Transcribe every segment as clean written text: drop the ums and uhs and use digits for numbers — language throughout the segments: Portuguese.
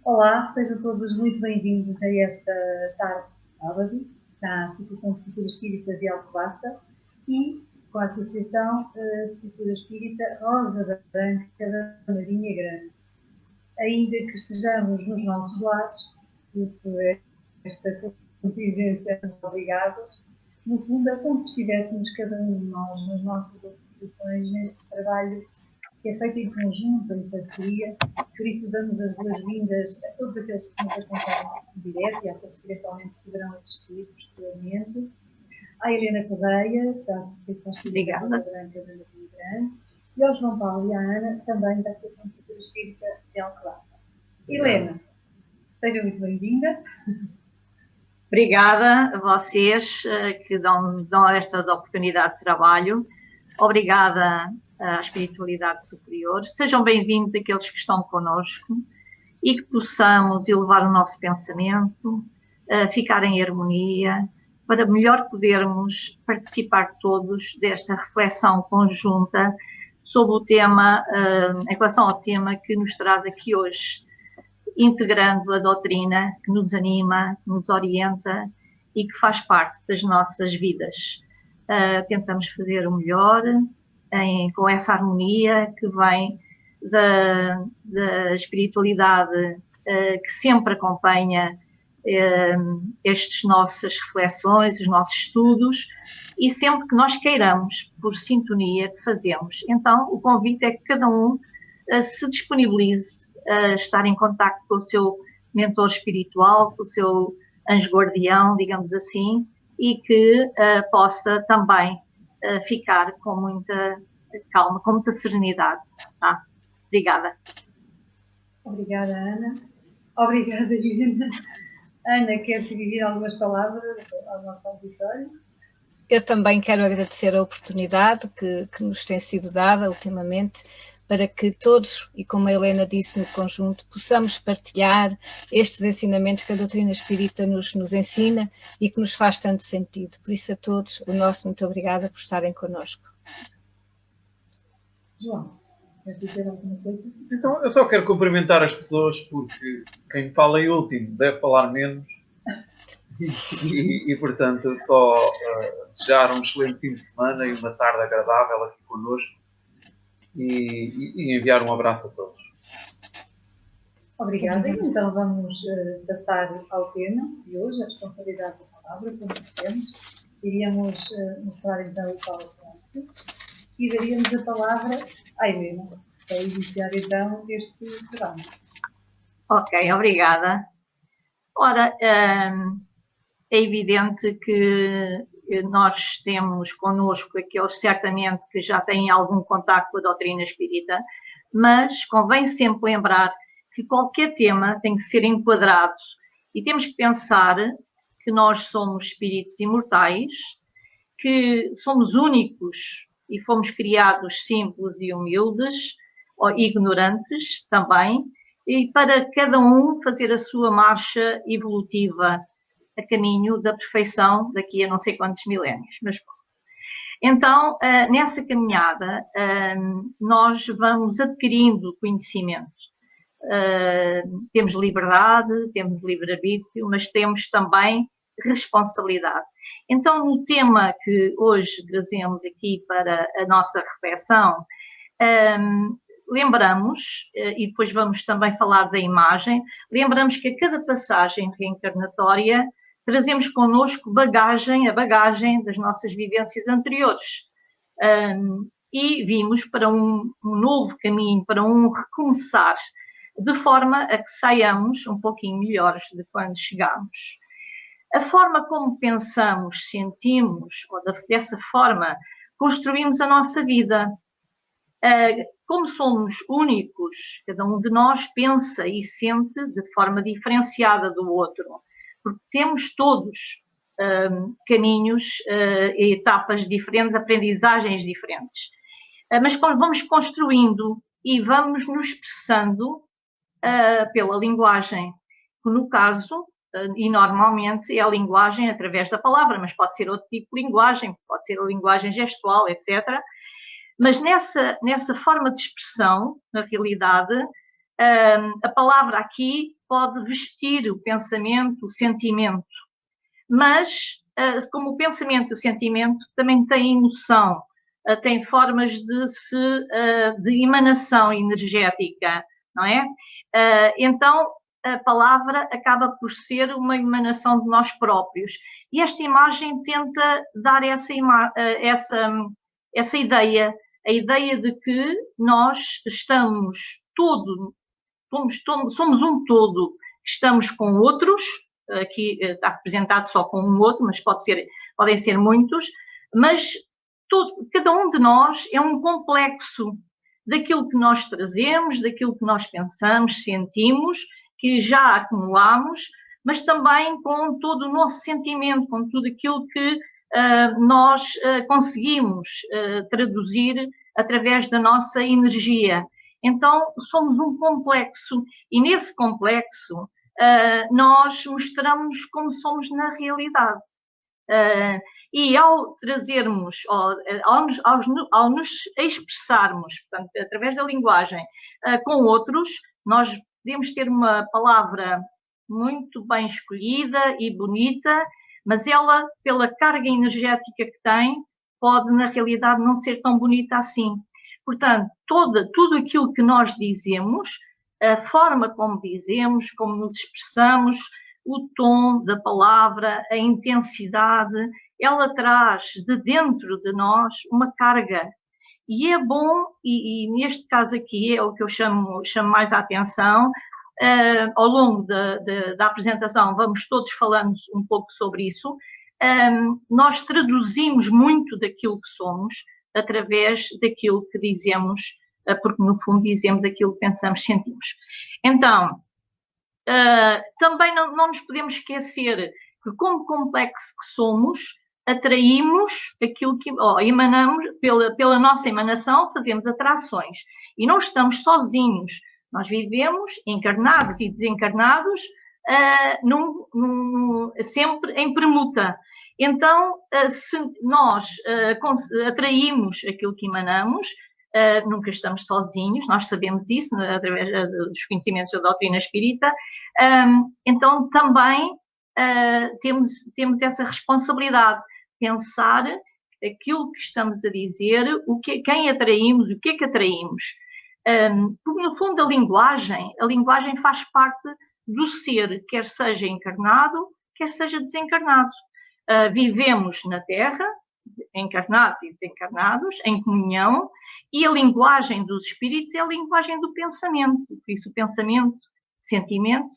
Olá, sejam todos muito bem-vindos a esta tarde de sábado, na Associação de Cultura Espírita de Alcobaça e com a Associação de Cultura Espírita Rosa da Branca da Marinha Grande. Ainda que estejamos nos nossos lares, por esta contingência obrigados, no fundo é como se estivéssemos cada um de nós nas nossas associações neste trabalho que é feito em conjunto, em parceria. Por isso damos as boas-vindas a todos aqueles que nos acompanham em direto e àqueles que eventualmente poderão assistir posteriormente. À Helena Correia, da Associação Espírita Rosa Branca da Marinha Grande, e ao João Paulo e à Ana, também da Associação de Cultura Espírita de Alcobaça. Helena, seja muito bem-vinda. Obrigada a vocês que dão esta oportunidade de trabalho. Obrigada à espiritualidade superior. Sejam bem-vindos aqueles que estão connosco e que possamos elevar o nosso pensamento, ficar em harmonia, para melhor podermos participar todos desta reflexão conjunta sobre o tema, em relação ao tema que nos traz aqui hoje, integrando a doutrina que nos anima, que nos orienta e que faz parte das nossas vidas. Tentamos fazer o melhor com essa harmonia que vem da espiritualidade que sempre acompanha estas nossas reflexões, os nossos estudos, e sempre que nós queiramos, por sintonia que fazemos. Então, o convite é que cada um se disponibilize a estar em contacto com o seu mentor espiritual, com o seu anjo guardião, digamos assim, e que possa também ficar com muita calma, com muita serenidade. Tá? Obrigada. Obrigada, Ana. Obrigada, Helena. Ana, quer dirigir algumas palavras ao nosso auditório? Eu também quero agradecer a oportunidade que nos tem sido dada ultimamente para que todos, e como a Helena disse no conjunto, possamos partilhar estes ensinamentos que a doutrina espírita nos ensina e que nos faz tanto sentido. Por isso a todos, o nosso muito obrigada por estarem connosco. João, quer dizer alguma coisa? Então, eu só quero cumprimentar as pessoas porque quem fala em último deve falar menos e portanto, só desejar um excelente fim de semana e uma tarde agradável aqui connosco. E enviar um abraço a todos. Obrigada. Então vamos passar ao tema de hoje, a responsabilidade da palavra, como dissemos. Iríamos mostrar então o PowerPoint e daríamos a palavra à Helena para iniciar então este trabalho. Ok, obrigada. Ora, é evidente que nós temos connosco aqueles certamente que já têm algum contacto com a doutrina espírita, mas convém sempre lembrar que qualquer tema tem que ser enquadrado e temos que pensar que nós somos espíritos imortais, que somos únicos e fomos criados simples e humildes, ou ignorantes também, e para cada um fazer a sua marcha evolutiva a caminho da perfeição daqui a não sei quantos milénios. Mas, então, nessa caminhada, nós vamos adquirindo conhecimento. Temos liberdade, temos livre-arbítrio, mas temos também responsabilidade. Então, no tema que hoje trazemos aqui para a nossa reflexão, lembramos, e depois vamos também falar da imagem, lembramos que a cada passagem reencarnatória trazemos connosco a bagagem das nossas vivências anteriores. E vimos para um novo caminho, para um recomeçar, de forma a que saiamos um pouquinho melhores de quando chegamos. A forma como pensamos, sentimos, ou dessa forma, construímos a nossa vida. Como somos únicos, cada um de nós pensa e sente de forma diferenciada do outro, porque temos todos caminhos e etapas diferentes, aprendizagens diferentes. Mas quando vamos construindo e vamos nos expressando pela linguagem, que no caso, e normalmente é a linguagem através da palavra, mas pode ser outro tipo de linguagem, pode ser a linguagem gestual, etc., mas nessa forma de expressão, na realidade, a palavra aqui pode vestir o pensamento, o sentimento. Mas, como o pensamento e o sentimento também têm emoção, têm formas de emanação energética, não é? Então, a palavra acaba por ser uma emanação de nós próprios. E esta imagem tenta dar essa ideia, a ideia de que nós somos um todo, estamos com outros, aqui está representado só com um outro, mas podem ser muitos, mas cada um de nós é um complexo daquilo que nós trazemos, daquilo que nós pensamos, sentimos, que já acumulamos, mas também com todo o nosso sentimento, com tudo aquilo que nós conseguimos traduzir através da nossa energia. Então, somos um complexo, e nesse complexo nós mostramos como somos na realidade. E ao trazermos, ao nos expressarmos, portanto, através da linguagem, com outros, nós podemos ter uma palavra muito bem escolhida e bonita, mas ela, pela carga energética que tem, pode, na realidade, não ser tão bonita assim. Portanto, tudo aquilo que nós dizemos, a forma como dizemos, como nos expressamos, o tom da palavra, a intensidade, ela traz de dentro de nós uma carga. E é bom, e neste caso aqui é o que eu chamo mais a atenção, ao longo da apresentação vamos todos falando um pouco sobre isso, nós traduzimos muito daquilo que somos através daquilo que dizemos, porque no fundo dizemos aquilo que pensamos, sentimos. Então, também não nos podemos esquecer que, como complexo que somos, atraímos aquilo que emanamos, pela nossa emanação, fazemos atrações. E não estamos sozinhos. Nós vivemos, encarnados e desencarnados, sempre em permuta. Então, se nós atraímos aquilo que emanamos, nunca estamos sozinhos, nós sabemos isso através dos conhecimentos da doutrina espírita, então também temos essa responsabilidade, pensar aquilo que estamos a dizer, quem atraímos, o que é que atraímos. Porque no fundo a linguagem faz parte do ser, quer seja encarnado, quer seja desencarnado. Vivemos na Terra, encarnados e desencarnados, em comunhão, e a linguagem dos espíritos é a linguagem do pensamento. Por isso o pensamento, sentimentos,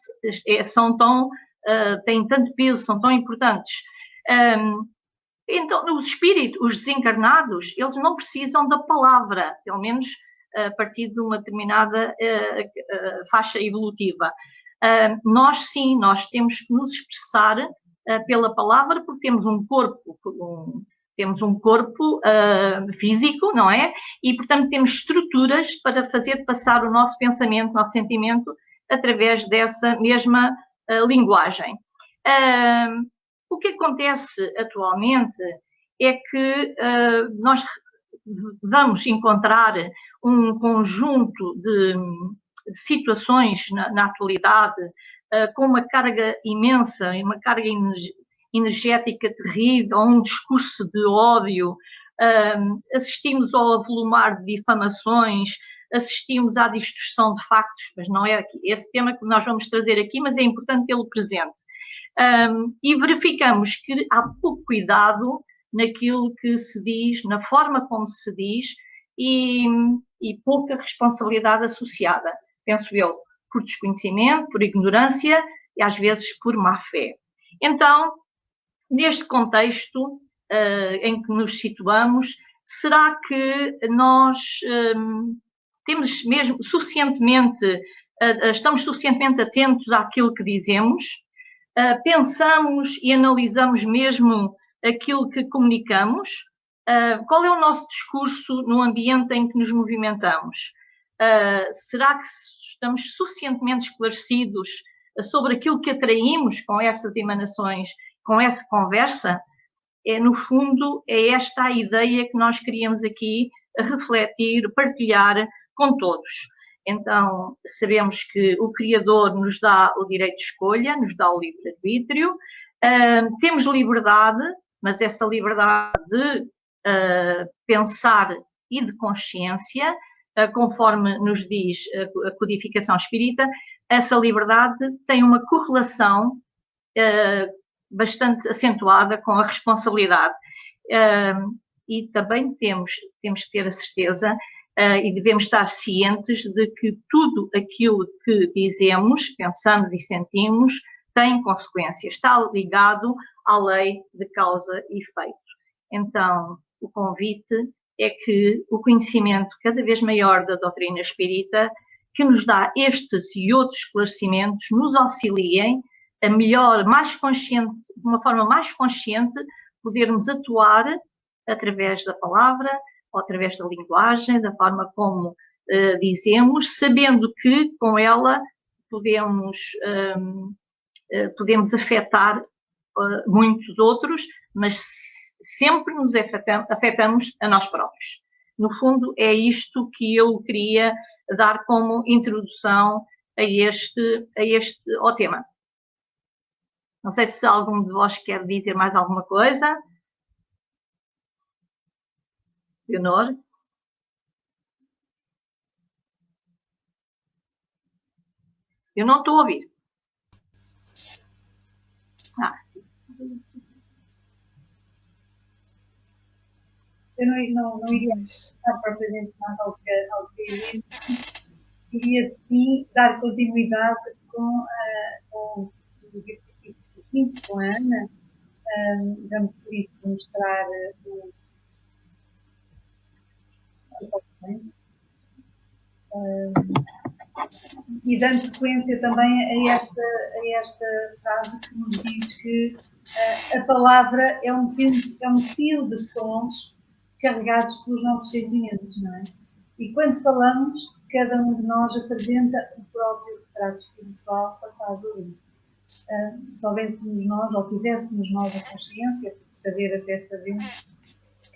têm tanto peso, são tão importantes. Então, os espíritos, os desencarnados, eles não precisam da palavra, pelo menos a partir de uma determinada faixa evolutiva. Nós temos que nos expressar pela palavra, porque temos um corpo físico, não é? E, portanto, temos estruturas para fazer passar o nosso pensamento, o nosso sentimento, através dessa mesma linguagem. O que acontece atualmente é que nós vamos encontrar um conjunto de situações na atualidade com uma carga imensa, uma carga energética terrível, um discurso de ódio, assistimos ao avolumar de difamações, assistimos à distorção de factos, mas não é esse tema que nós vamos trazer aqui, mas é importante tê-lo presente. E verificamos que há pouco cuidado naquilo que se diz, na forma como se diz, e pouca responsabilidade associada, penso eu, por desconhecimento, por ignorância e às vezes por má-fé. Então, neste contexto em que nos situamos, será que nós temos mesmo estamos suficientemente atentos àquilo que dizemos? Pensamos e analisamos mesmo aquilo que comunicamos? Qual é o nosso discurso no ambiente em que nos movimentamos? Será que estamos suficientemente esclarecidos sobre aquilo que atraímos com essas emanações, com essa conversa? No fundo, é esta a ideia que nós queríamos aqui refletir, partilhar com todos. Então, sabemos que o Criador nos dá o direito de escolha, nos dá o livre-arbítrio, temos liberdade, mas essa liberdade de pensar e de consciência, conforme nos diz a codificação espírita, essa liberdade tem uma correlação bastante acentuada com a responsabilidade. E também temos que ter a certeza e devemos estar cientes de que tudo aquilo que dizemos, pensamos e sentimos tem consequências, está ligado à lei de causa e efeito. Então, o convite é que o conhecimento cada vez maior da doutrina espírita, que nos dá estes e outros esclarecimentos, nos auxiliem a melhor, mais consciente, de uma forma mais consciente, podermos atuar através da palavra, ou através da linguagem, da forma como dizemos, sabendo que com ela podemos afetar muitos outros, mas sempre nos afetamos a nós próprios. No fundo, é isto que eu queria dar como introdução ao tema. Não sei se algum de vós quer dizer mais alguma coisa. Leonor? Eu não estou a ouvir. Sim. Eu não iria estar propriamente mais ao que iria sim dar continuidade com o exercício com a Ana. Vamos por isso mostrar e dando sequência também a esta frase que nos diz que a palavra é um fio de sons carregados pelos nossos sentimentos, não é? E quando falamos, cada um de nós apresenta o próprio retrato espiritual passado a luz. Se houvéssemos nós, ou tivéssemos nós a consciência, até sabemos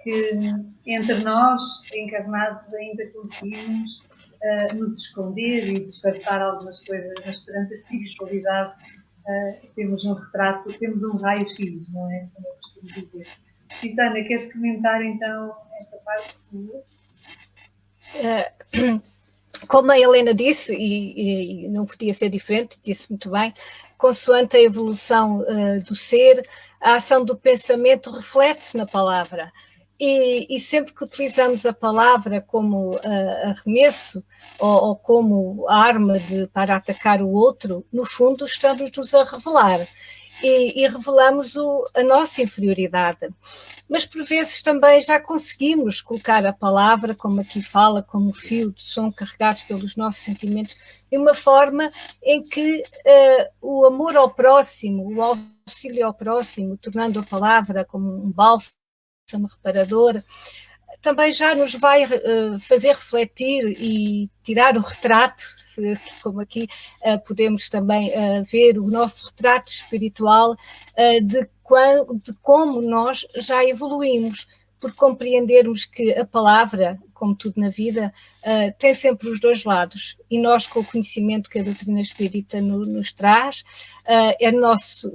que entre nós, encarnados, ainda conseguimos nos esconder e disfarçar algumas coisas, mas perante a espiritualidade temos um retrato, temos um raio-x, não é? Como eu costumo dizer. Citana, queres comentar então esta parte, por favor? Como a Helena disse, e não podia ser diferente, disse muito bem, consoante a evolução do ser, a ação do pensamento reflete-se na palavra. E sempre que utilizamos a palavra como arremesso ou como arma para atacar o outro, no fundo estamos-nos a revelar. E revelamos a nossa inferioridade. Mas por vezes também já conseguimos colocar a palavra, como aqui fala, como fio de som carregados pelos nossos sentimentos, de uma forma em que o amor ao próximo, o auxílio ao próximo, tornando a palavra como um bálsamo reparador, também já nos vai fazer refletir e tirar o retrato, como aqui podemos também ver o nosso retrato espiritual de como nós já evoluímos, por compreendermos que a palavra, como tudo na vida, tem sempre os dois lados, e nós, com o conhecimento que a doutrina espírita nos traz, é nosso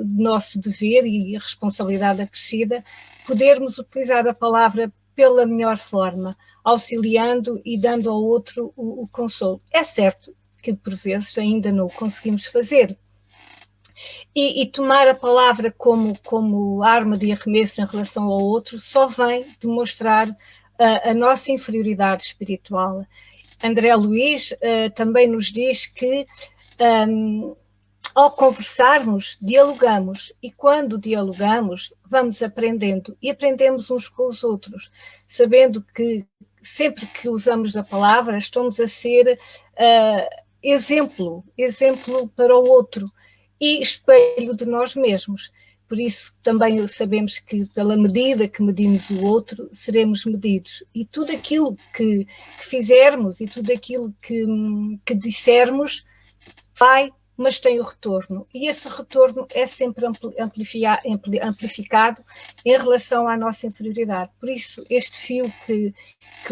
dever e responsabilidade acrescida podermos utilizar a palavra pela melhor forma, auxiliando e dando ao outro o consolo. É certo que por vezes ainda não o conseguimos fazer. E tomar a palavra como arma de arremesso em relação ao outro só vem demonstrar a nossa inferioridade espiritual. André Luiz também nos diz que ao conversarmos, dialogamos, e quando dialogamos, vamos aprendendo, e aprendemos uns com os outros, sabendo que sempre que usamos a palavra, estamos a ser exemplo para o outro, e espelho de nós mesmos. Por isso também sabemos que pela medida que medimos o outro, seremos medidos. E tudo aquilo que fizermos e tudo aquilo que dissermos vai, mas tem o retorno. E esse retorno é sempre amplificado em relação à nossa inferioridade. Por isso, este fio que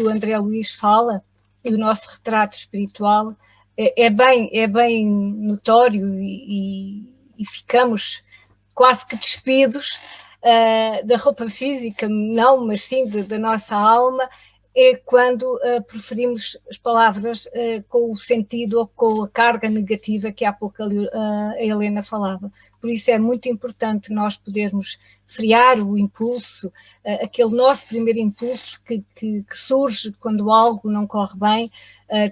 o André Luiz fala, e o nosso retrato espiritual, é bem notório e ficamos quase que despidos da roupa física, não, mas sim da nossa alma, é quando preferimos as palavras com o sentido ou com a carga negativa que há pouco a Helena falava. Por isso é muito importante nós podermos frear o impulso, aquele nosso primeiro impulso que surge quando algo não corre bem,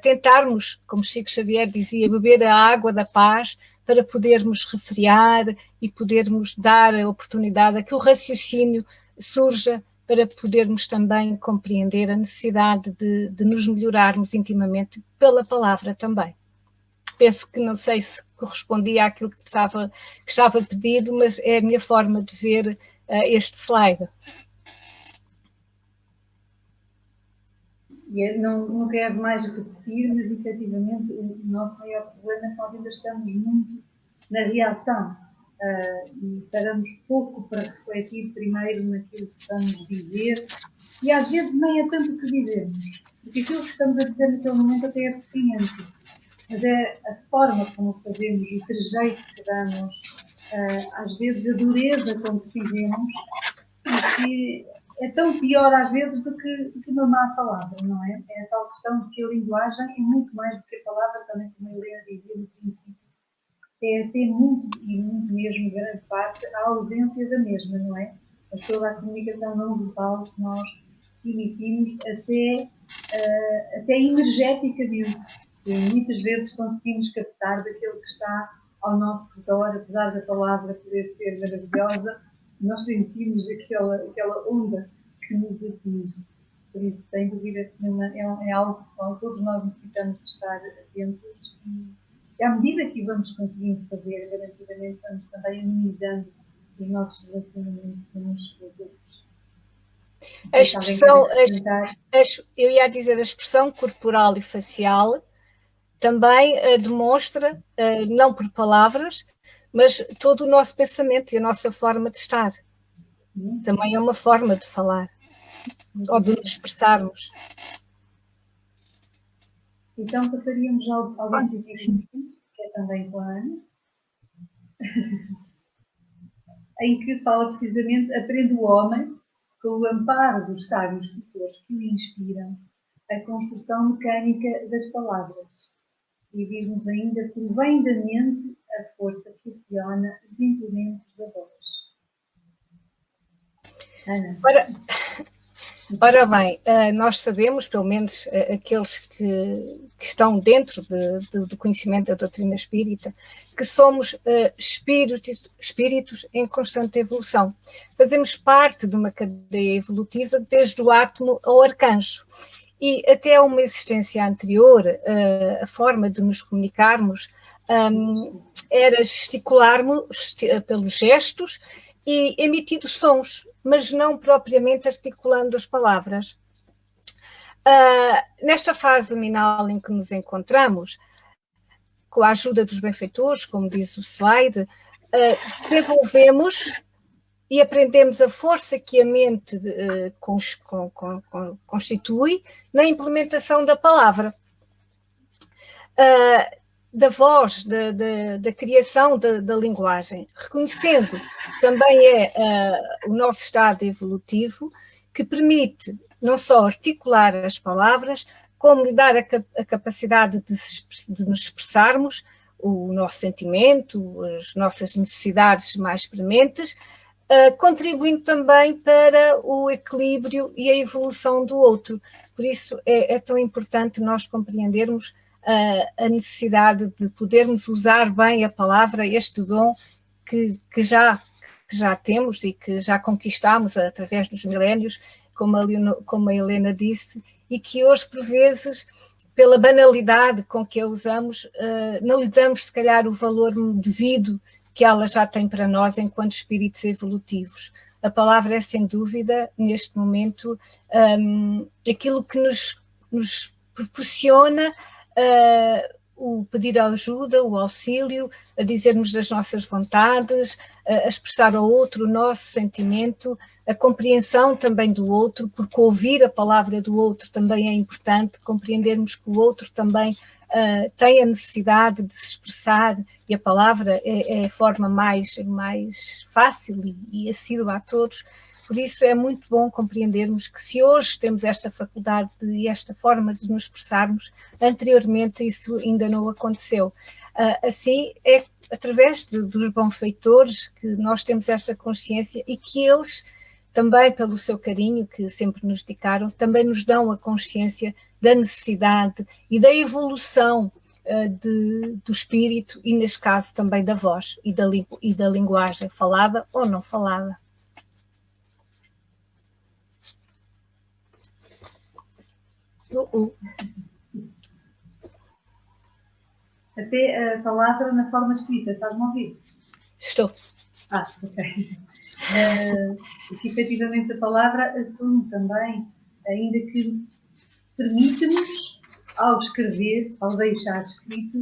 tentarmos, como Chico Xavier dizia, beber a água da paz para podermos refriar e podermos dar a oportunidade a que o raciocínio surja, para podermos também compreender a necessidade de nos melhorarmos intimamente pela palavra também. Penso que não sei se correspondia àquilo que estava pedido, mas é a minha forma de ver este slide. E não quero mais repetir, mas efetivamente o nosso maior problema é que nós ainda estamos muito na reação. E paramos pouco para refletir primeiro naquilo que estamos a dizer, e às vezes nem é tanto o que dizemos, porque aquilo que estamos a dizer naquele momento até é pertinente, mas é a forma como o fazemos, o trejeito que damos, às vezes a dureza com que dizemos, que é tão pior às vezes do que uma má palavra, não é? É a tal questão de que a linguagem é muito mais do que a palavra, também como a Helena dizia no princípio. É ter muito, e muito mesmo, grande parte, a ausência da mesma, não é? Toda a comunicação não verbal que nós emitimos, até energeticamente. E muitas vezes conseguimos captar daquilo que está ao nosso redor, apesar da palavra poder ser maravilhosa, nós sentimos aquela onda que nos atinge. Por isso, sem dúvida, é algo que todos nós necessitamos de estar atentos. E à medida que vamos conseguindo fazer, garantidamente vamos também amenizando os nossos relacionamentos uns com os outros. A expressão, eu ia dizer, a expressão corporal e facial também demonstra, não por palavras, mas todo o nosso pensamento e a nossa forma de estar. Também é uma forma de falar, ou de nos expressarmos. Então passaríamos ao 25, que é também com a Ana, em que fala precisamente: aprende o homem, com o amparo dos sábios tutores que o inspiram, a construção mecânica das palavras. E diz-nos ainda: provém da mente a força que aciona os implementos da voz. Ana. Ora bem, nós sabemos, pelo menos aqueles que estão dentro do conhecimento da doutrina espírita, que somos espíritos em constante evolução. Fazemos parte de uma cadeia evolutiva desde o átomo ao arcanjo. E até a uma existência anterior, a forma de nos comunicarmos era gesticularmos pelos gestos e emitindo sons, mas não propriamente articulando as palavras. Nesta fase luminal em que nos encontramos, com a ajuda dos benfeitores, como diz o slide, desenvolvemos e aprendemos a força que a mente constitui na implementação da palavra. Da voz, da criação da linguagem, reconhecendo também o nosso estado evolutivo, que permite não só articular as palavras, como lhe dar a capacidade de nos expressarmos o nosso sentimento, as nossas necessidades mais prementes, contribuindo também para o equilíbrio e a evolução do outro. Por isso é tão importante nós compreendermos a necessidade de podermos usar bem a palavra, este dom que já temos e que já conquistamos através dos milénios, como a Helena disse, e que hoje, por vezes, pela banalidade com que a usamos, não lhe damos, se calhar, o valor devido que ela já tem para nós enquanto espíritos evolutivos. A palavra é, sem dúvida, neste momento, aquilo que nos proporciona o pedir a ajuda, o auxílio, a dizermos das nossas vontades, a expressar ao outro o nosso sentimento, a compreensão também do outro, porque ouvir a palavra do outro também é importante, compreendermos que o outro também tem a necessidade de se expressar, e a palavra é a forma mais fácil e assídua a todos. Por isso é muito bom compreendermos que se hoje temos esta faculdade e esta forma de nos expressarmos, anteriormente isso ainda não aconteceu. Assim é através dos benfeitores que nós temos esta consciência, e que eles também, pelo seu carinho que sempre nos dedicaram, também nos dão a consciência da necessidade e da evolução do espírito, e neste caso também da voz e da linguagem falada ou não falada. Até a palavra na forma escrita, estás-me a ouvir? Estou. Ok. Que efetivamente a palavra assume também, ainda que permite-nos, ao escrever, ao deixar escrito,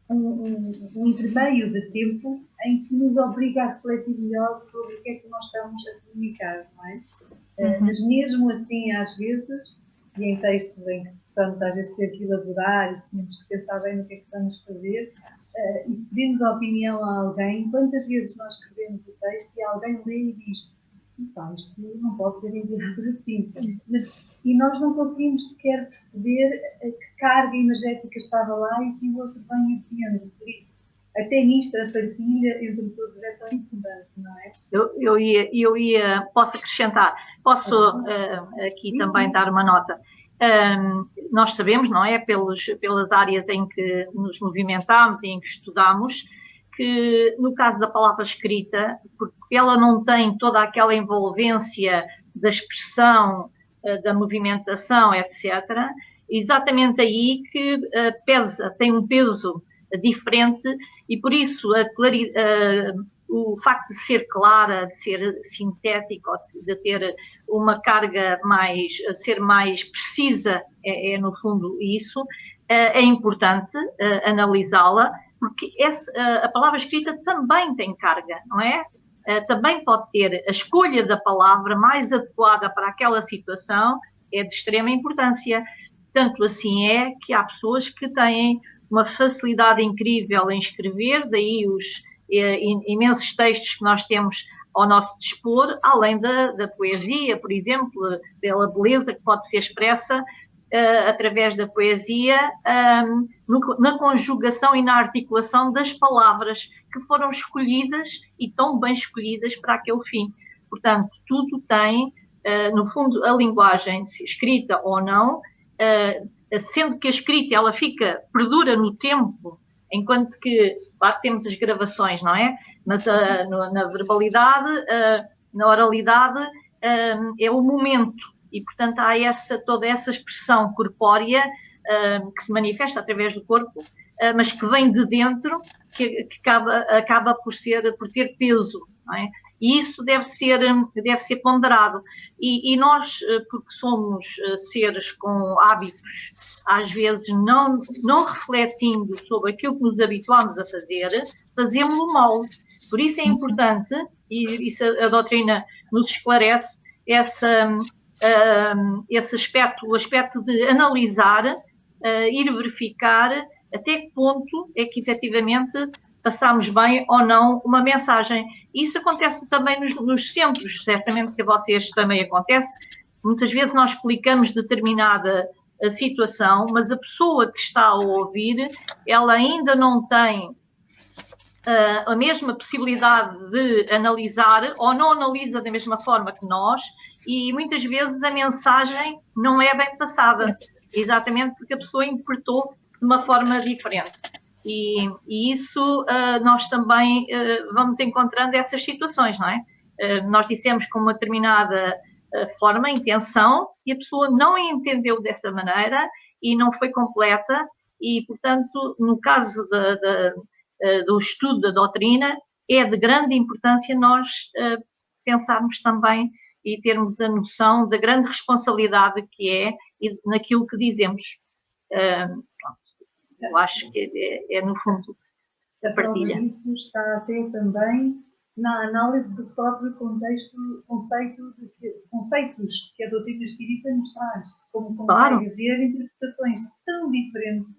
um intermeio de tempo em que nos obriga a refletir melhor sobre o que é que nós estamos a comunicar, não é? Mas mesmo assim, às vezes, e em textos em que possamos às vezes ter que elaborar e temos que pensar bem no que é que estamos a fazer, e pedimos a opinião a alguém, quantas vezes nós escrevemos o texto e alguém lê e diz: isto não pode ser enviado assim. E nós não conseguimos sequer perceber que carga energética estava lá e que o outro vem entendendo. Por isso, até nisto, a partilha entre todos é tão importante, não é? Eu ia, posso acrescentar, posso aqui também dar uma nota. Nós sabemos, não é, pelas áreas em que nos movimentamos e em que estudamos, que no caso da palavra escrita, porque ela não tem toda aquela envolvência da expressão, da movimentação, etc., exatamente aí que tem um peso diferente, e por isso o facto de ser clara, de ser sintética, de ter uma carga ser mais precisa, é no fundo isso, é importante analisá-la, porque a palavra escrita também tem carga, não é? Também pode ter a escolha da palavra mais adequada para aquela situação, é de extrema importância. Tanto assim é que há pessoas que têm uma facilidade incrível em escrever, daí os imensos textos que nós temos ao nosso dispor, além da poesia, por exemplo, pela beleza que pode ser expressa através da poesia, na conjugação e na articulação das palavras que foram escolhidas e tão bem escolhidas para aquele fim. Portanto, tudo tem, no fundo, a linguagem, se escrita ou não, sendo que a escrita ela perdura no tempo, enquanto que, claro, temos as gravações, não é? Mas na verbalidade, na oralidade, é o momento. E, portanto, há toda essa expressão corpórea que se manifesta através do corpo, mas que vem de dentro, que acaba por ter peso, não é? E isso deve ser ponderado. E nós, porque somos seres com hábitos, às vezes não refletindo sobre aquilo que nos habituamos a fazer, fazemos-lo mal. Por isso é importante, e isso a doutrina nos esclarece, esse aspecto, o aspecto de analisar, ir verificar até que ponto é que efetivamente passamos bem ou não uma mensagem. Isso acontece também nos centros, certamente que a vocês também acontece. Muitas vezes nós explicamos determinada situação, mas a pessoa que está a ouvir, ela ainda não tem a mesma possibilidade de analisar, ou não analisa da mesma forma que nós, e muitas vezes a mensagem não é bem passada, exatamente porque a pessoa interpretou de uma forma diferente. E isso nós também vamos encontrando essas situações, não é? Nós dissemos com uma determinada forma, intenção, e a pessoa não a entendeu dessa maneira e não foi completa, e, portanto, no caso do estudo da doutrina, é de grande importância nós pensarmos também e termos a noção da grande responsabilidade que é naquilo que dizemos. Eu acho que é no fundo, a partilha. Isso está até também na análise do próprio conceitos que a doutrina espírita nos traz, como consegue haver interpretações tão diferentes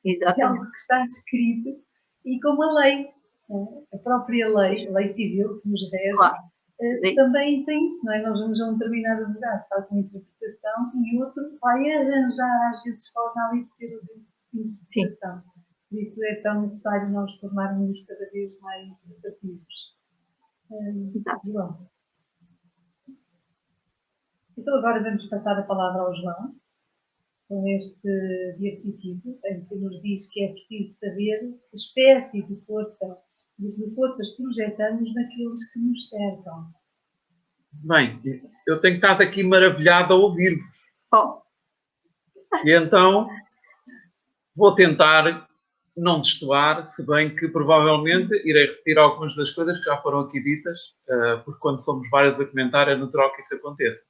de algo que está escrito e como a lei, a própria lei civil que nos rege, também tem isso, não é? Nós vamos a um determinado lugar, faz uma interpretação e outro vai arranjar às vezes forma ali de ter a interpretação. Por isso é tão necessário nós tornarmos cada vez mais ativos. João. Então agora vamos passar a palavra ao João, com este diapositivo, em que nos diz que é preciso saber que espécie de forças projetamos naqueles que nos cercam. Bem, eu tenho estado aqui maravilhado a ouvir-vos. E então vou tentar não destoar, se bem que provavelmente irei repetir algumas das coisas que já foram aqui ditas, porque quando somos vários a comentar é natural que isso aconteça.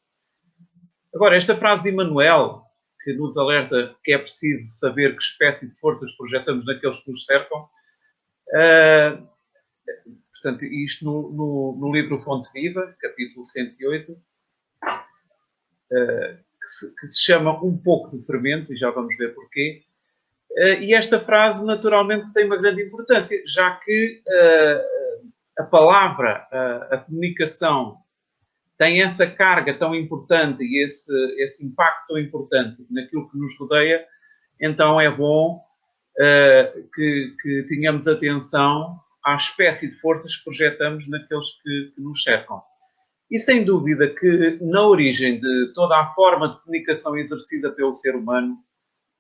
Agora, esta frase de Emmanuel, que nos alerta que é preciso saber que espécie de forças projetamos naqueles que nos cercam, portanto, isto no livro Fonte Viva, capítulo 108, que se chama Um Pouco de Fermento, e já vamos ver porquê. E esta frase, naturalmente, tem uma grande importância, já que a palavra, a comunicação, tem essa carga tão importante e esse impacto tão importante naquilo que nos rodeia, então é bom que tenhamos atenção à espécie de forças que projetamos naqueles que nos cercam. E sem dúvida que na origem de toda a forma de comunicação exercida pelo ser humano,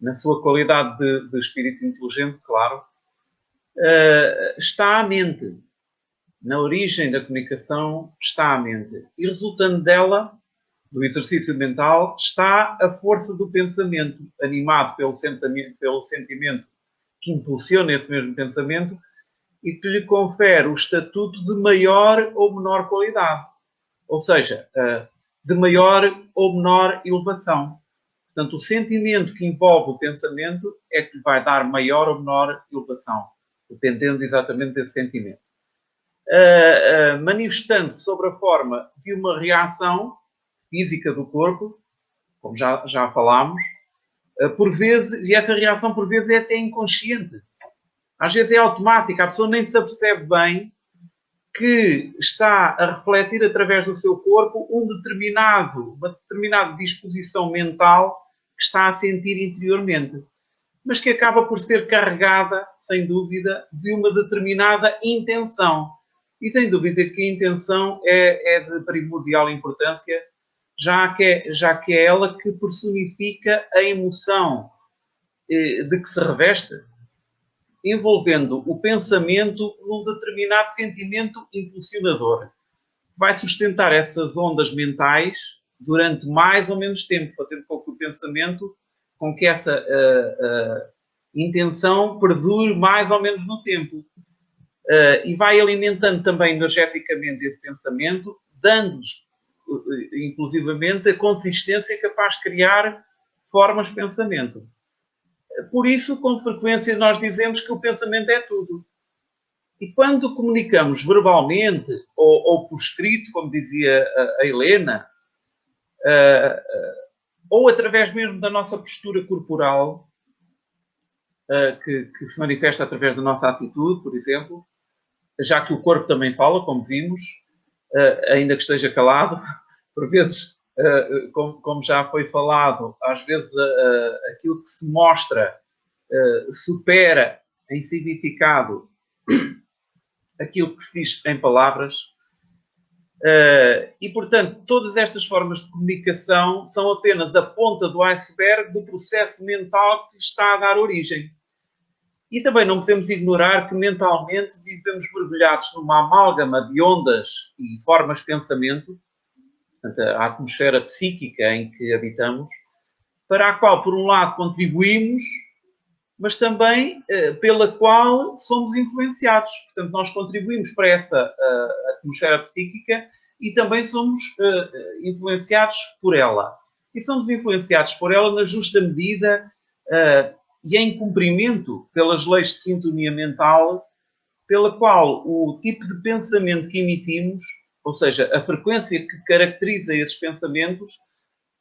na sua qualidade de espírito inteligente, claro, está a mente. Na origem da comunicação está a mente. E resultando dela, do exercício mental, está a força do pensamento, animado pelo sentimento que impulsiona esse mesmo pensamento e que lhe confere o estatuto de maior ou menor qualidade. Ou seja, de maior ou menor elevação. Portanto, o sentimento que envolve o pensamento é que lhe vai dar maior ou menor elevação, dependendo exatamente desse sentimento. Manifestando-se sobre a forma de uma reação física do corpo, como já falámos, por vezes, e essa reação por vezes é até inconsciente. Às vezes é automática, a pessoa nem se apercebe bem que está a refletir através do seu corpo uma determinada disposição mental que está a sentir interiormente, mas que acaba por ser carregada, sem dúvida, de uma determinada intenção. E sem dúvida que a intenção é de primordial importância, já que é ela que personifica a emoção de que se reveste, envolvendo o pensamento num determinado sentimento impulsionador. Vai sustentar essas ondas mentais durante mais ou menos tempo, fazendo com que o pensamento, com que essa intenção perdure mais ou menos no tempo. E vai alimentando também energeticamente esse pensamento, dando-nos, inclusivamente, a consistência capaz de criar formas de pensamento. Por isso, com frequência, nós dizemos que o pensamento é tudo. E quando comunicamos verbalmente, ou por escrito, como dizia a Helena, ou através mesmo da nossa postura corporal, que se manifesta através da nossa atitude, por exemplo, já que o corpo também fala, como vimos, ainda que esteja calado, por vezes, como já foi falado, às vezes aquilo que se mostra supera em significado aquilo que se diz em palavras. E, portanto, todas estas formas de comunicação são apenas a ponta do iceberg do processo mental que está a dar origem. E também não podemos ignorar que mentalmente vivemos mergulhados numa amálgama de ondas e formas de pensamento, portanto, a atmosfera psíquica em que habitamos, para a qual, por um lado, contribuímos, mas também pela qual somos influenciados. Portanto, nós contribuímos para essa atmosfera psíquica e também somos influenciados por ela. E somos influenciados por ela na justa medida e em cumprimento pelas leis de sintonia mental, pela qual o tipo de pensamento que emitimos, ou seja, a frequência que caracteriza esses pensamentos,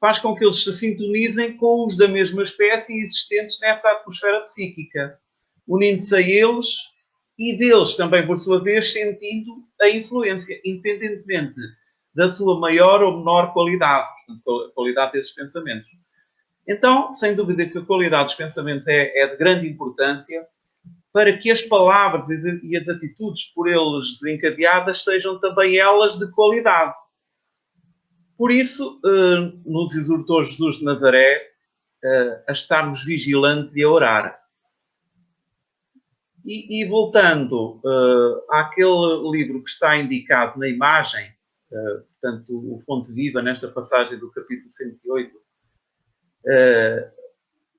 faz com que eles se sintonizem com os da mesma espécie existentes nessa atmosfera psíquica, unindo-se a eles e deles também, por sua vez, sentindo a influência, independentemente da sua maior ou menor qualidade, a qualidade desses pensamentos. Então, sem dúvida que a qualidade dos pensamentos é de grande importância para que as palavras e as atitudes por eles desencadeadas sejam também elas de qualidade. Por isso, nos exortou Jesus de Nazaré a estarmos vigilantes e a orar. E voltando àquele livro que está indicado na imagem, portanto, o Fonte Viva, nesta passagem do capítulo 108,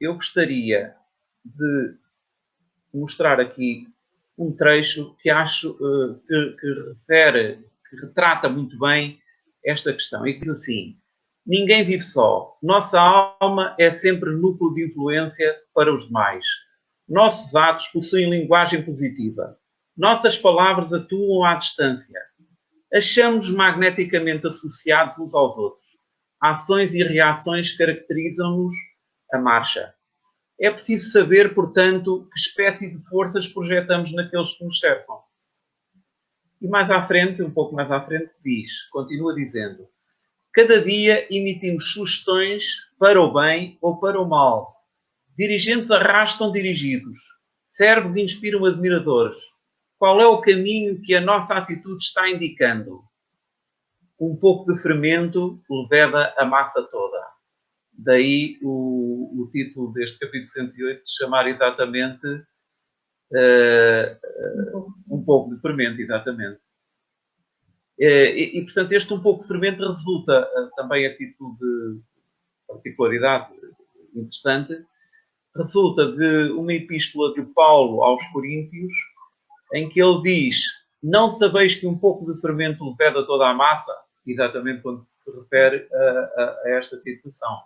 eu gostaria de mostrar aqui um trecho que acho que retrata muito bem esta questão. E que diz assim: ninguém vive só. Nossa alma é sempre núcleo de influência para os demais. Nossos atos possuem linguagem positiva. Nossas palavras atuam à distância. Achamos-nos magneticamente associados uns aos outros. Ações e reações caracterizam-nos a marcha. É preciso saber, portanto, que espécie de forças projetamos naqueles que nos cercam. E mais à frente, um pouco mais à frente, continua dizendo: cada dia emitimos sugestões para o bem ou para o mal. Dirigentes arrastam dirigidos. Servos inspiram admiradores. Qual é o caminho que a nossa atitude está indicando? Um pouco de fermento leveda a massa toda. Daí o título deste capítulo 108 se chamar exatamente um pouco de fermento, exatamente. E, portanto, este um pouco de fermento resulta também a título de particularidade interessante, resulta de uma epístola de Paulo aos Coríntios, em que ele diz: não sabeis que um pouco de fermento leveda toda a massa? Exatamente quando se refere a esta situação.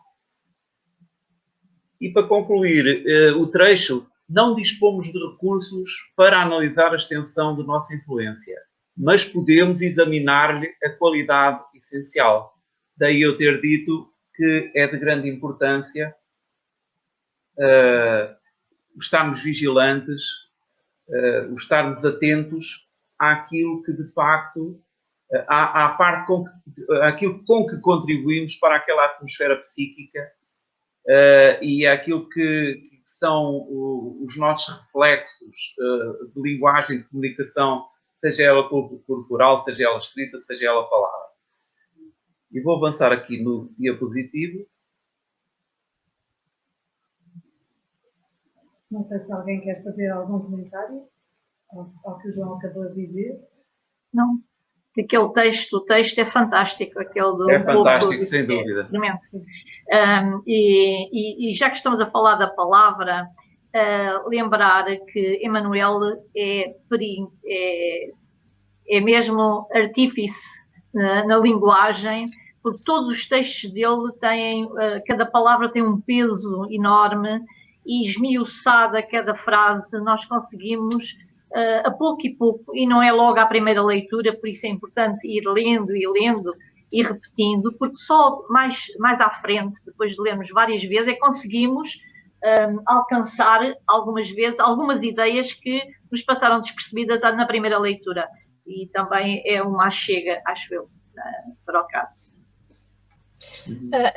E para concluir o trecho, não dispomos de recursos para analisar a extensão da nossa influência, mas podemos examinar-lhe a qualidade essencial. Daí eu ter dito que é de grande importância estarmos vigilantes, estarmos atentos àquilo que de facto, àquilo com que contribuímos para aquela atmosfera psíquica e àquilo que são os nossos reflexos de linguagem, de comunicação, seja ela corporal, seja ela escrita, seja ela falada. E vou avançar aqui no diapositivo. Não sei se alguém quer fazer algum comentário ao que o João acabou de dizer. Não. O texto é fantástico. Aquele do é fantástico, sem dúvida. E já que estamos a falar da palavra, lembrar que Emmanuel é mesmo artífice na linguagem, porque todos os textos dele têm, cada palavra tem um peso enorme, e esmiuçada cada frase nós conseguimos a pouco e pouco, e não é logo à primeira leitura, por isso é importante ir lendo e repetindo, porque só mais à frente, depois de lermos várias vezes, é que conseguimos alcançar algumas vezes algumas ideias que nos passaram despercebidas na primeira leitura, e também é uma achega, acho eu, para o caso.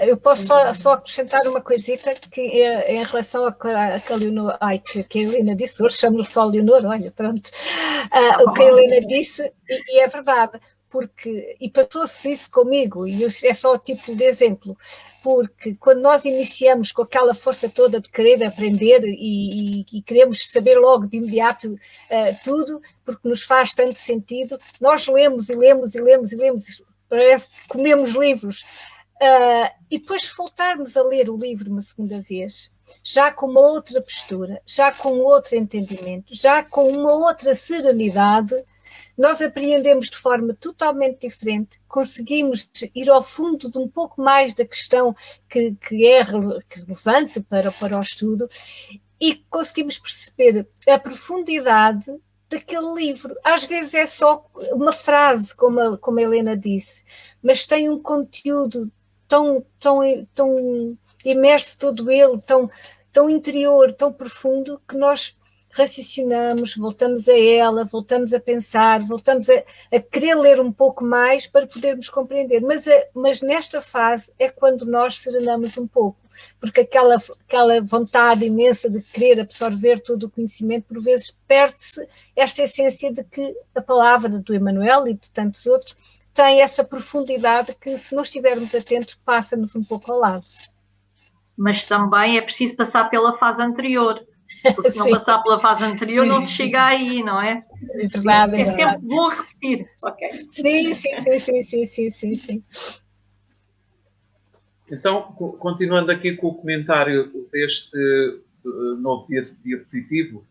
Eu posso só acrescentar uma coisita que em relação a que a Helena disse, hoje chamo-lhe só Leonor, olha, pronto, o que a Helena disse, e é verdade, porque, e passou-se isso comigo, e é só o tipo de exemplo, porque quando nós iniciamos com aquela força toda de querer aprender e queremos saber logo de imediato tudo, porque nos faz tanto sentido, nós lemos, parece que comemos livros. E depois voltarmos a ler o livro uma segunda vez, já com uma outra postura, já com outro entendimento, já com uma outra serenidade, nós apreendemos de forma totalmente diferente, conseguimos ir ao fundo de um pouco mais da questão que é relevante para o estudo, e conseguimos perceber a profundidade daquele livro. Às vezes é só uma frase, como a Helena disse, mas tem um conteúdo tão imerso todo ele, tão interior, tão profundo, que nós raciocinamos, voltamos a ela, voltamos a pensar, voltamos a querer ler um pouco mais para podermos compreender. Mas nesta fase é quando nós serenamos um pouco, porque aquela vontade imensa de querer absorver todo o conhecimento, por vezes perde-se esta essência de que a palavra do Emmanuel e de tantos outros tem essa profundidade que, se não estivermos atentos, passa-nos um pouco ao lado. Mas também é preciso passar pela fase anterior. Porque se não passar pela fase anterior, não se chega aí, não é? É verdade, é sempre bom repetir. Okay. Sim. Então, continuando aqui com o comentário deste novo diapositivo,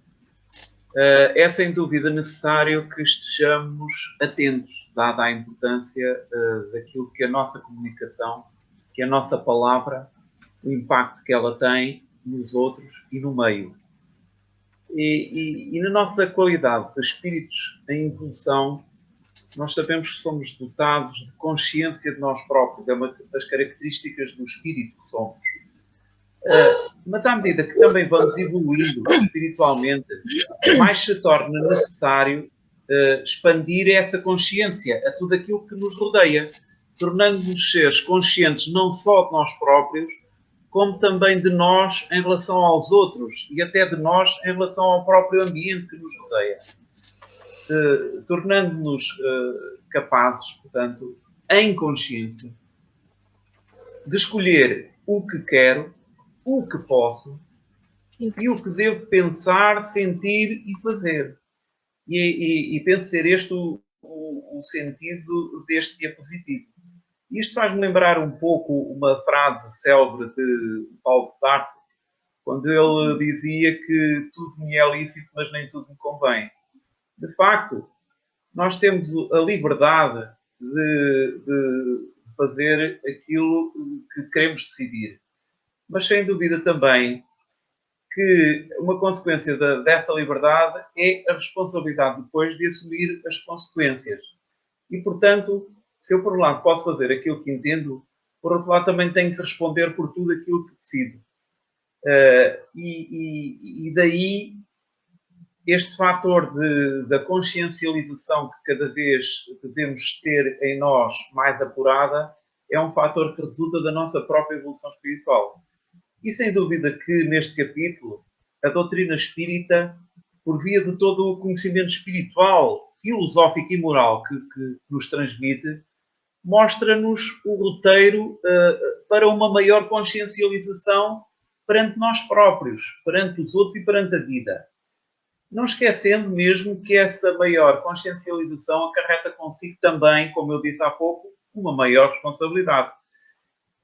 é sem dúvida necessário que estejamos atentos, dada a importância daquilo que a nossa comunicação, que a nossa palavra, o impacto que ela tem nos outros e no meio. E na nossa qualidade de espíritos em evolução, nós sabemos que somos dotados de consciência de nós próprios. É uma das características do espírito que somos. Mas à medida que também vamos evoluindo espiritualmente, mais se torna necessário expandir essa consciência a tudo aquilo que nos rodeia, tornando-nos seres conscientes não só de nós próprios, como também de nós em relação aos outros e até de nós em relação ao próprio ambiente que nos rodeia. Tornando-nos capazes, portanto, em consciência, de escolher o que quero, o que posso e o que devo pensar, sentir e fazer. E penso ser este o sentido deste diapositivo. Isto faz-me lembrar um pouco uma frase célebre de Paulo de Tarso, quando ele dizia que tudo me é lícito, mas nem tudo me convém. De facto, nós temos a liberdade de fazer aquilo que queremos decidir. Mas, sem dúvida também, que uma consequência dessa liberdade é a responsabilidade depois de assumir as consequências. E, portanto, se eu, por um lado, posso fazer aquilo que entendo, por outro lado, também tenho que responder por tudo aquilo que decido. E daí este fator da consciencialização que cada vez devemos ter em nós mais apurada é um fator que resulta da nossa própria evolução espiritual. E sem dúvida que neste capítulo a doutrina espírita, por via de todo o conhecimento espiritual, filosófico e moral que nos transmite, mostra-nos o roteiro para uma maior consciencialização perante nós próprios, perante os outros e perante a vida. Não esquecendo mesmo que essa maior consciencialização acarreta consigo também, como eu disse há pouco, uma maior responsabilidade.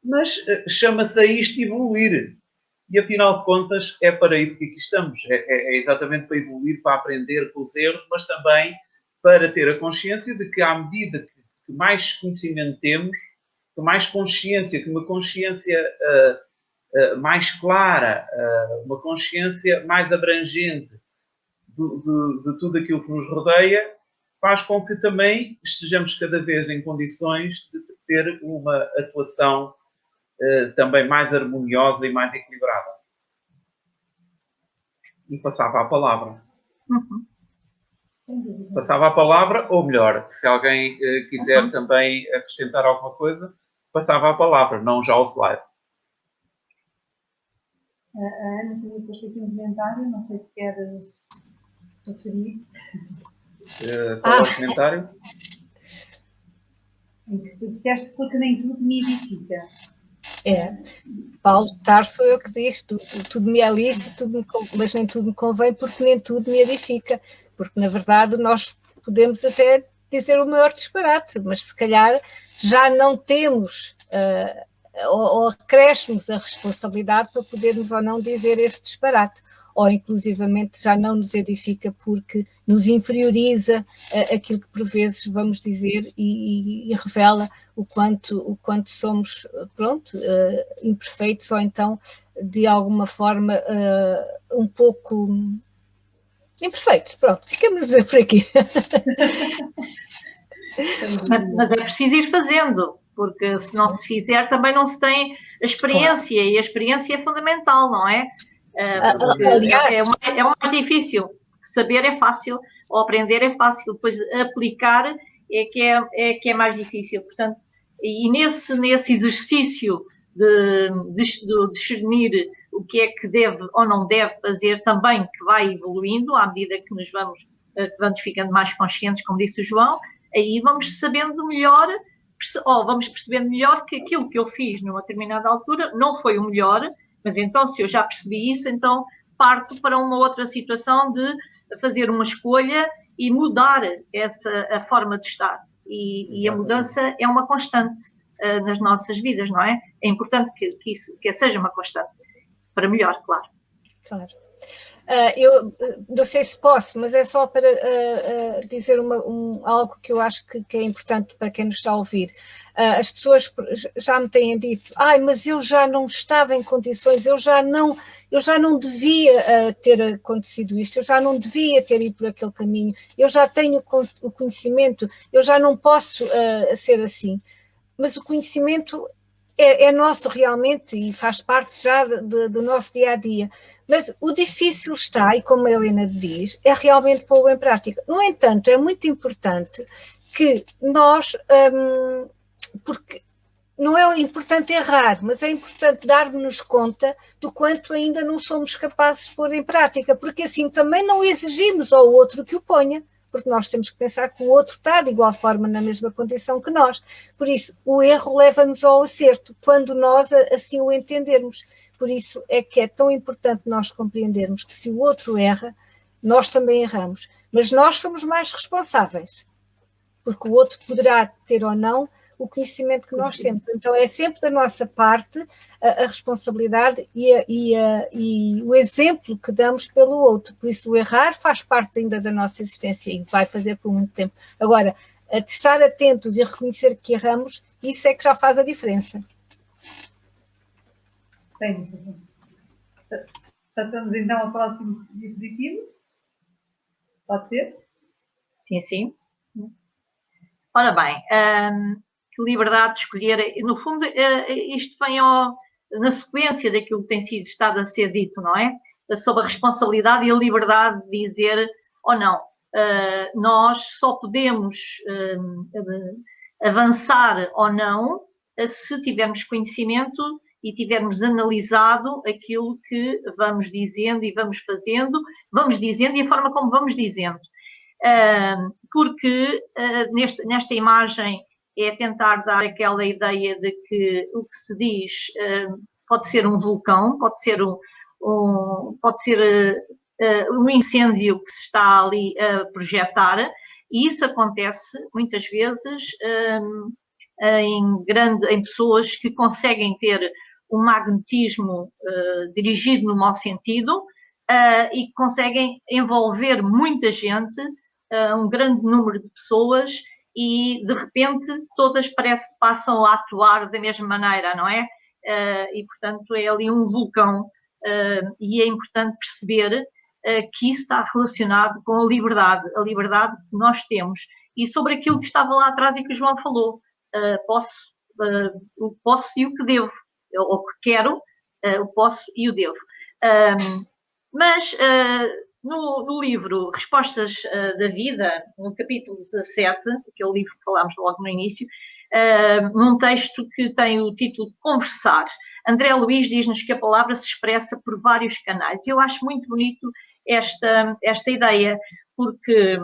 Mas chama-se a isto evoluir. E, afinal de contas, é para isso que aqui estamos. É exatamente para evoluir, para aprender com os erros, mas também para ter a consciência de que, à medida que mais conhecimento temos, que mais consciência, que uma consciência mais clara, uma consciência mais abrangente de tudo aquilo que nos rodeia, faz com que também estejamos cada vez em condições de ter uma atuação também mais harmoniosa e mais equilibrada. E passava a palavra. Passava a palavra, ou melhor, se alguém quiser também acrescentar alguma coisa, passava a palavra, não já o slide. A Ana tinha posto aqui um comentário, não sei se queres referir. Qual é o comentário? Em que tu disseste porque nem tudo me edifica. Paulo de Tarso é o que diz, tudo me é lícito, mas nem tudo me convém, porque nem tudo me edifica. Porque, na verdade, nós podemos até dizer o maior disparate, mas se calhar já não temos ou acrescemos a responsabilidade para podermos ou não dizer esse disparate, ou inclusivamente já não nos edifica porque nos inferioriza aquilo que por vezes vamos dizer e revela o quanto somos, imperfeitos, ou então de alguma forma um pouco imperfeitos. Pronto, ficamos a dizer por aqui. Mas é preciso ir fazendo, porque se não se fizer também não se tem a experiência, claro. E a experiência é fundamental, não é? Porque aliás, é o mais difícil. Saber é fácil, ou aprender é fácil, depois aplicar é que é mais difícil. Portanto, e nesse exercício de discernir o que é que deve ou não deve fazer, também que vai evoluindo à medida que vamos ficando mais conscientes, como disse o João, aí vamos sabendo melhor, ou vamos percebendo melhor que aquilo que eu fiz numa determinada altura não foi o melhor, mas então se eu já percebi isso, então parto para uma outra situação de fazer uma escolha e mudar a forma de estar. E a mudança é uma constante nas nossas vidas, não é? É importante que seja uma constante. Para melhor, claro. Claro. Eu não sei se posso, mas é só para dizer algo que eu acho que é importante para quem nos está a ouvir. As pessoas já me têm dito, mas eu já não estava em condições, eu já não devia ter acontecido isto, eu já não devia ter ido por aquele caminho, eu já tenho o conhecimento, eu já não posso ser assim. Mas o conhecimento é nosso realmente e faz parte já do nosso dia-a-dia. Mas o difícil está, e como a Helena diz, é realmente pô-lo em prática. No entanto, é muito importante que nós, porque não é importante errar, mas é importante dar-nos conta do quanto ainda não somos capazes de pôr em prática, porque assim também não exigimos ao outro que o ponha, porque nós temos que pensar que o outro está de igual forma na mesma condição que nós. Por isso, o erro leva-nos ao acerto, quando nós assim o entendermos. Por isso é que é tão importante nós compreendermos que se o outro erra, nós também erramos. Mas nós somos mais responsáveis, porque o outro poderá ter ou não o conhecimento que nós temos. Então, é sempre da nossa parte a responsabilidade e o exemplo que damos pelo outro. Por isso, o errar faz parte ainda da nossa existência e vai fazer por muito tempo. Agora, estar atentos e reconhecer que erramos, isso é que já faz a diferença. Bem, passamos então ao próximo diapositivo. Pode ser? Sim, sim. Ora bem, liberdade de escolher, no fundo isto vem na sequência daquilo que tem sido estado a ser dito, não é? Sobre a responsabilidade e a liberdade de dizer ou não. Nós só podemos avançar ou não se tivermos conhecimento e tivermos analisado aquilo que vamos dizendo e vamos fazendo, vamos dizendo e a forma como vamos dizendo. Porque nesta imagem é tentar dar aquela ideia de que o que se diz pode ser um vulcão, pode ser um incêndio que se está ali a projetar, e isso acontece muitas vezes em pessoas que conseguem ter um magnetismo dirigido no mau sentido e que conseguem envolver muita gente, um grande número de pessoas, e de repente todas parece que passam a atuar da mesma maneira, não é? E portanto é ali um vulcão e é importante perceber que isso está relacionado com a liberdade que nós temos. E sobre aquilo que estava lá atrás e que o João falou, o posso e o que devo, ou o que quero, o posso e o devo. Mas no livro Respostas da Vida, no capítulo 17, aquele livro que falámos logo no início, num texto que tem o título de Conversar, André Luiz diz-nos que a palavra se expressa por vários canais. Eu acho muito bonito esta ideia, porque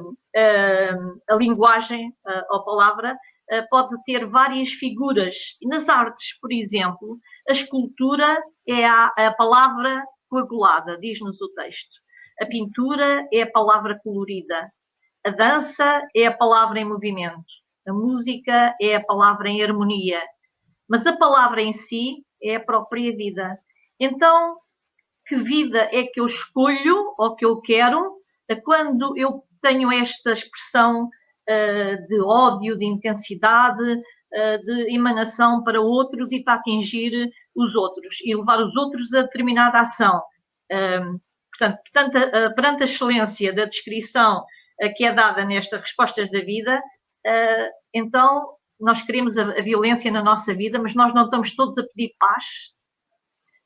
a linguagem, a palavra, pode ter várias figuras. Nas artes, por exemplo, a escultura é a palavra coagulada, diz-nos o texto. A pintura é a palavra colorida. A dança é a palavra em movimento. A música é a palavra em harmonia. Mas a palavra em si é a própria vida. Então, que vida é que eu escolho ou que eu quero quando eu tenho esta expressão de ódio, de intensidade, de emanação para outros e para atingir os outros e levar os outros a determinada ação? Portanto, perante a excelência da descrição que é dada nestas respostas da vida, então nós queremos a violência na nossa vida, mas nós não estamos todos a pedir paz.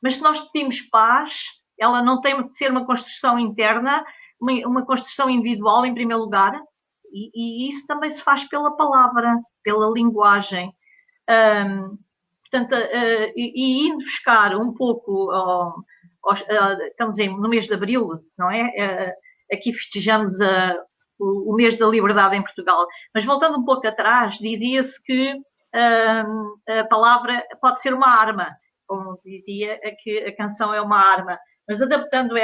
Mas se nós pedimos paz, ela não tem de ser uma construção interna, uma construção individual em primeiro lugar, e isso também se faz pela palavra, pela linguagem. Portanto, e indo buscar um pouco, estamos no mês de Abril, não é? Aqui festejamos o mês da liberdade em Portugal, mas voltando um pouco atrás, dizia-se que a palavra pode ser uma arma, como dizia que a canção é uma arma, mas adaptando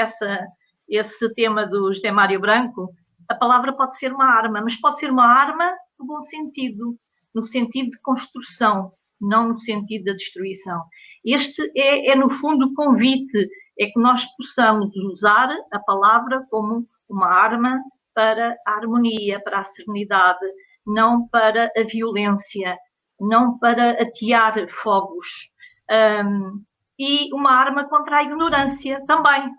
esse tema do José Mário Branco, a palavra pode ser uma arma, mas pode ser uma arma no bom sentido, no sentido de construção, não no sentido da destruição. Este é no fundo, o convite, é que nós possamos usar a palavra como uma arma para a harmonia, para a serenidade, não para a violência, não para atear fogos. E uma arma contra a ignorância também,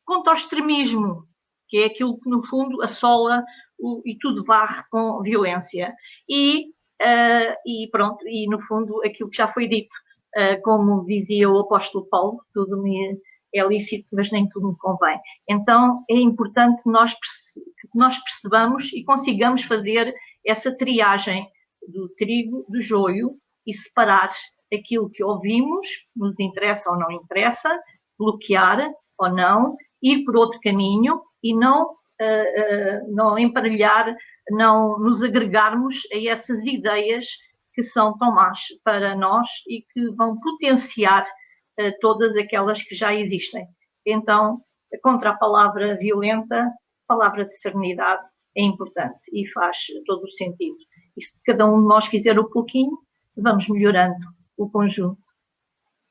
contra o extremismo, que é aquilo que, no fundo, assola e tudo varre com violência. E pronto, e no fundo, aquilo que já foi dito, como dizia o apóstolo Paulo, tudo me é lícito, mas nem tudo me convém. Então, é importante que nós percebamos e consigamos fazer essa triagem do trigo, do joio, e separar aquilo que ouvimos, nos interessa ou não interessa, bloquear ou não, ir por outro caminho e não emparelhar, não nos agregarmos a essas ideias que são tão más para nós e que vão potenciar todas aquelas que já existem. Então, contra a palavra violenta, a palavra de serenidade é importante e faz todo o sentido. E se cada um de nós fizer um pouquinho, vamos melhorando o conjunto.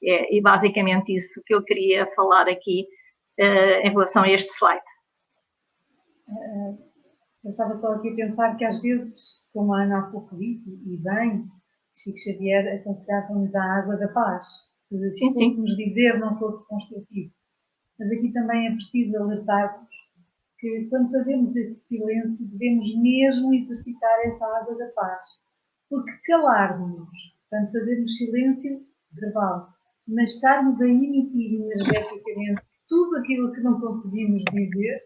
E basicamente isso que eu queria falar aqui em relação a este slide. Eu estava só aqui a pensar que às vezes, como a Ana há pouco disse, e bem, Chico Xavier aconselhava-nos a água da paz. Se fôssemos dizer, não fosse construtivo. Mas aqui também é preciso alertar-vos que quando fazemos esse silêncio, devemos mesmo exercitar essa água da paz. Porque calarmos, portanto, fazermos silêncio verbal, mas estarmos a emitir energeticamente tudo aquilo que não conseguimos dizer,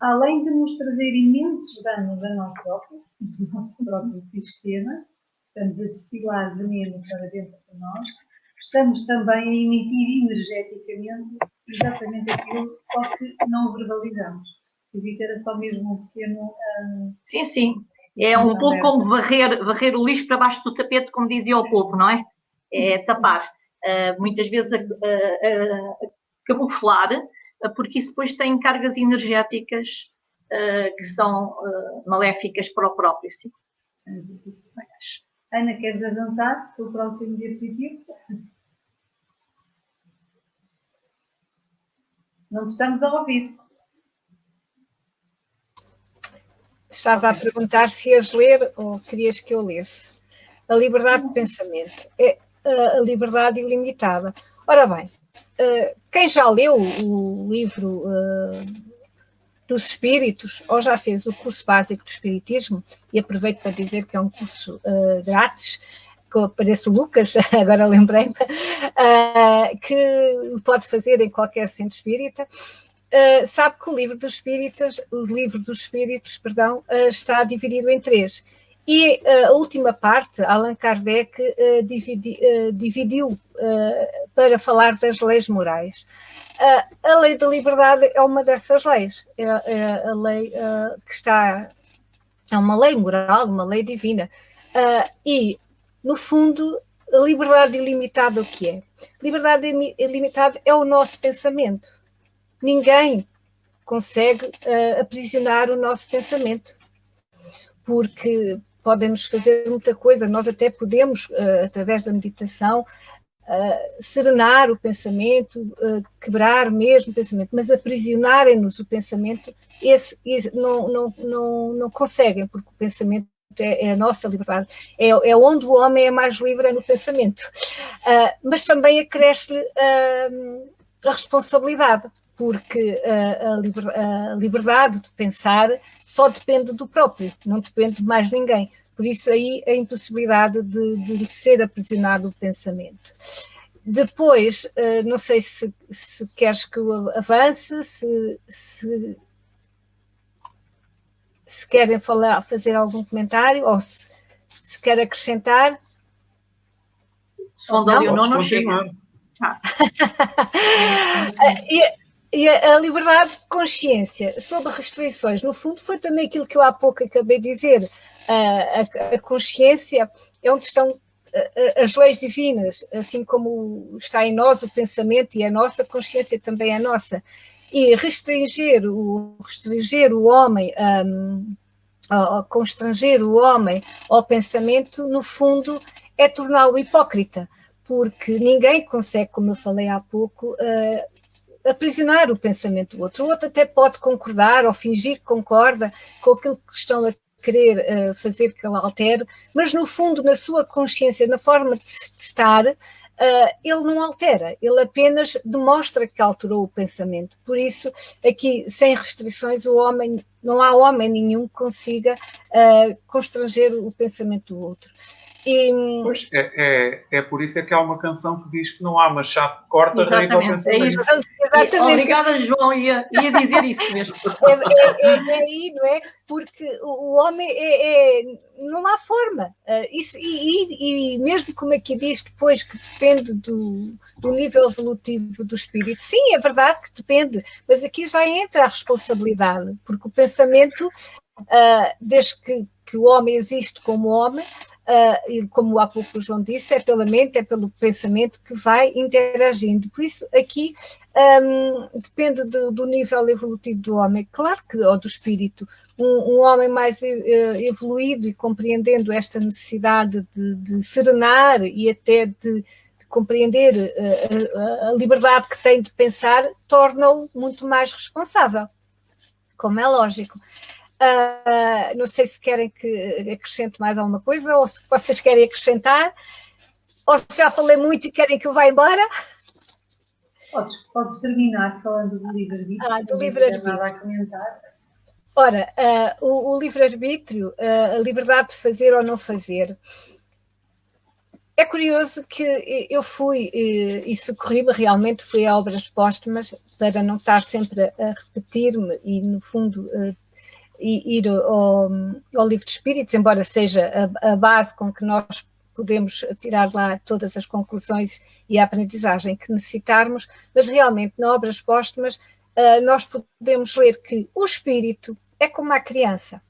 além de nos trazer imensos danos a nós próprios, do nosso próprio sistema, estamos a destilar veneno para dentro de nós, estamos também a emitir energeticamente exatamente aquilo, só que não verbalizamos. Isso era só mesmo um pequeno... Sim. É um pouco como varrer o lixo para baixo do tapete, como dizia o povo, não é? É tapar. Muitas vezes camuflar, porque isso depois tem cargas energéticas que são maléficas para o próprio. Sim. Ana, queres avançar para o próximo diapositivo? Não te estamos a ouvir. Estava a perguntar se ias ler ou querias que eu lesse. A liberdade de pensamento é a liberdade ilimitada. Ora bem, quem já leu o livro dos Espíritos ou já fez o curso básico de Espiritismo, e aproveito para dizer que é um curso grátis, que eu pareço Lucas, agora lembrei-me, que pode fazer em qualquer centro espírita, sabe que o livro dos Espíritos, está dividido em 3. E a última parte, Allan Kardec dividiu para falar das leis morais. A lei da liberdade é uma dessas leis. É a lei que está... É uma lei moral, uma lei divina. E, no fundo, a liberdade ilimitada o que é? Liberdade ilimitada é o nosso pensamento. Ninguém consegue aprisionar o nosso pensamento, porque podemos fazer muita coisa, nós até podemos, através da meditação, serenar o pensamento, quebrar mesmo o pensamento, mas aprisionarem-nos o pensamento, esse não conseguem, porque o pensamento é a nossa liberdade, é onde o homem é mais livre, é no pensamento. Mas também acresce-lhe a responsabilidade, porque a liberdade de pensar só depende do próprio, não depende de mais ninguém. Por isso aí a impossibilidade de ser aprisionado o pensamento. Depois, não sei se queres que eu avance, se querem fazer algum comentário ou se quer acrescentar. Som da Leonor não chega. E a liberdade de consciência sob restrições, no fundo, foi também aquilo que eu há pouco acabei de dizer. A consciência é onde estão as leis divinas, assim como está em nós o pensamento, e a nossa consciência também é nossa. E restringir o homem, constranger o homem ao pensamento, no fundo, é torná-lo hipócrita, porque ninguém consegue, como eu falei há pouco, aprisionar o pensamento do outro. O outro até pode concordar ou fingir que concorda com aquilo que estão a querer fazer que ele altere, mas no fundo, na sua consciência, na forma de estar, ele não altera, ele apenas demonstra que alterou o pensamento. Por isso, aqui, sem restrições, não há homem nenhum que consiga constranger o pensamento do outro. Pois, é por isso que há uma canção que diz que não há machado que corta raiz ao pensamento. É isso. Exatamente. Obrigada, João, ia dizer isso mesmo. É aí, não é? Porque o homem não há forma. E mesmo como aqui diz depois que depende do nível evolutivo do espírito, sim, é verdade que depende, mas aqui já entra a responsabilidade, porque o pensamento, desde que o homem existe como homem, e como há pouco o João disse, é pela mente, é pelo pensamento que vai interagindo. Por isso, aqui depende do nível evolutivo do homem, claro que, ou do espírito. Um homem mais evoluído e compreendendo esta necessidade de serenar e até de compreender a liberdade que tem de pensar, torna-o muito mais responsável, como é lógico. Não sei se querem que acrescente mais alguma coisa ou se vocês querem acrescentar, ou se já falei muito e querem que eu vá embora. Podes terminar falando do livre-arbítrio. Do livre-arbítrio. Ora, o livre-arbítrio, a liberdade de fazer ou não fazer. É curioso que eu fui, e socorri-me realmente, fui a obras póstumas para não estar sempre a repetir-me e, no fundo, ir ao livro de Espíritos, embora seja a base com que nós podemos tirar lá todas as conclusões e a aprendizagem que necessitarmos, mas realmente, nas obras póstumas, nós podemos ler que o espírito é como a criança.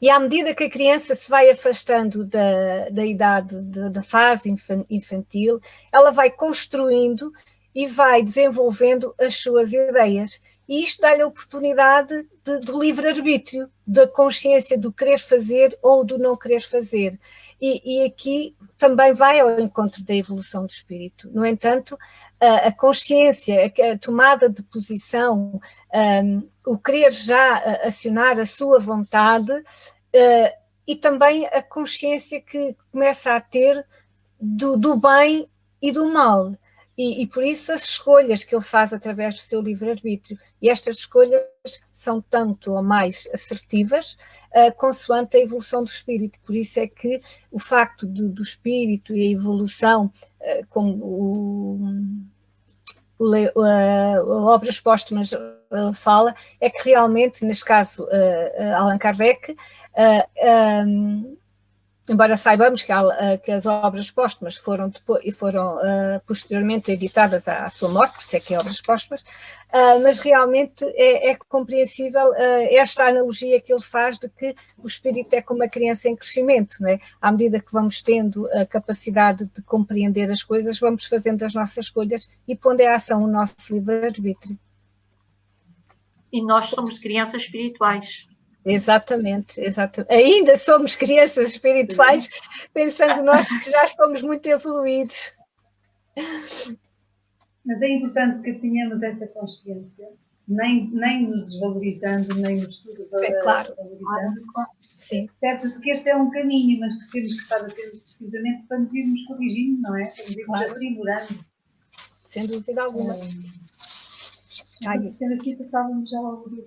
E à medida que a criança se vai afastando da idade, da fase infantil, ela vai construindo e vai desenvolvendo as suas ideias. E isto dá-lhe a oportunidade do livre-arbítrio, da consciência do querer fazer ou do não querer fazer. E aqui também vai ao encontro da evolução do espírito. No entanto, a consciência, a tomada de posição, o querer já acionar a sua vontade e também a consciência que começa a ter do bem e do mal. E por isso as escolhas que ele faz através do seu livre-arbítrio. E estas escolhas são tanto ou mais assertivas consoante a evolução do espírito. Por isso é que o facto do espírito e a evolução, como Obras Póstumas fala, é que realmente, neste caso, Allan Kardec, embora saibamos que as obras póstumas foram posteriormente editadas à sua morte, por isso é que é obras póstumas, mas realmente é compreensível esta analogia que ele faz de que o espírito é como uma criança em crescimento, não é? À medida que vamos tendo a capacidade de compreender as coisas, vamos fazendo as nossas escolhas e pondo em ação o nosso livre-arbítrio. E nós somos crianças espirituais. Exatamente. Ainda somos crianças espirituais, pensando nós que já estamos muito evoluídos. Mas é importante que tenhamos essa consciência, nem nos desvalorizando, nem nos subvalorizando. Claro. Sim. Certo que este é um caminho, mas que temos que estar atentos precisamente para nos irmos corrigindo, não é? Para nos irmos aprimorando. Sem dúvida alguma. Sendo aqui, passávamos já ao dia.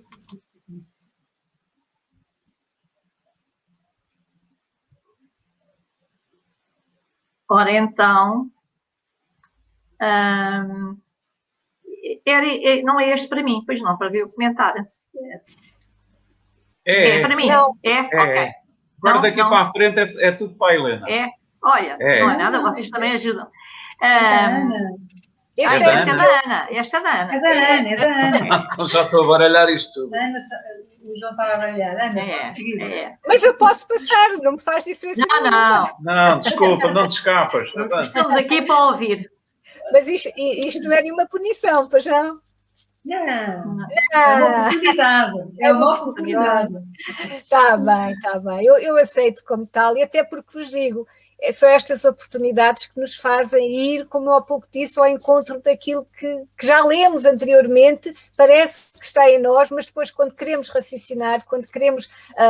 Ora, então, não é este para mim, pois não, para ver o comentário. É para mim? Não. Ok. Agora daqui para a frente é tudo para a Helena. É? Olha, não é nada, vocês também ajudam. Este é da Ana. Esta é da Ana. É da Ana. Então já estou a baralhar isto tudo. O João estava a baralhar. Ana, Mas eu posso passar, não me faz diferença nenhuma. Não, desculpa, não te escapas. Estamos aqui para ouvir. Mas isto não é nenhuma punição, pois não? Não. É uma oportunidade. É uma oportunidade. Está bem. Eu aceito como tal, e até porque vos digo, são estas oportunidades que nos fazem ir, como eu há pouco disse, ao encontro daquilo que já lemos anteriormente, parece que está em nós, mas depois quando queremos raciocinar, quando queremos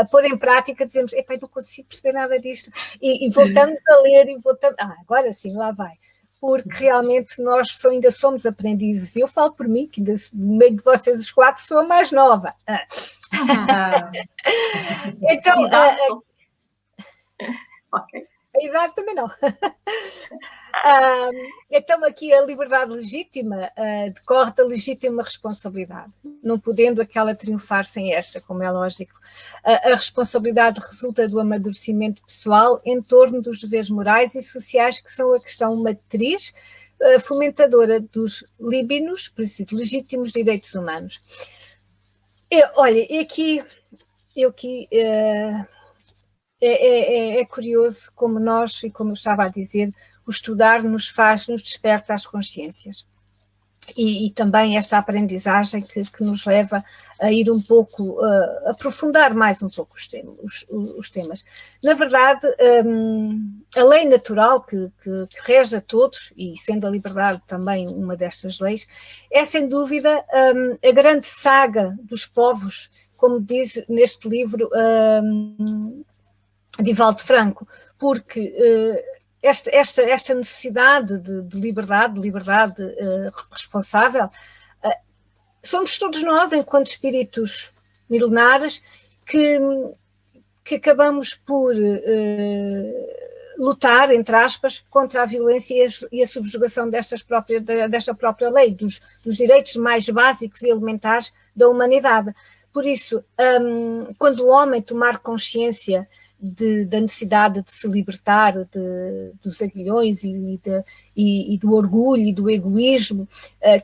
pôr em prática, dizemos, epá, não consigo perceber nada disto, e voltamos a ler e voltamos, agora sim, lá vai. Porque realmente nós ainda somos aprendizes. Eu falo por mim, que no meio de vocês os 4 sou a mais nova. Então, ok. A idade também não. Então, aqui a liberdade legítima decorre da legítima responsabilidade, não podendo aquela triunfar sem esta, como é lógico. A responsabilidade resulta do amadurecimento pessoal em torno dos deveres morais e sociais, que são a questão matriz, fomentadora dos líbinos, legítimos direitos humanos. Olha, é curioso como nós, e como eu estava a dizer, o estudar nos desperta as consciências. E também esta aprendizagem que nos leva a ir um pouco, a aprofundar mais um pouco os temas. Na verdade, a lei natural que rege a todos, e sendo a liberdade também uma destas leis, é sem dúvida a grande saga dos povos, como diz neste livro Divaldo Franco, porque esta necessidade de liberdade responsável, somos todos nós, enquanto espíritos milenares, que acabamos por lutar, entre aspas, contra a violência e a subjugação desta própria lei, dos direitos mais básicos e elementares da humanidade. Por isso, quando o homem tomar consciência da necessidade de se libertar dos aguilhões e do orgulho e do egoísmo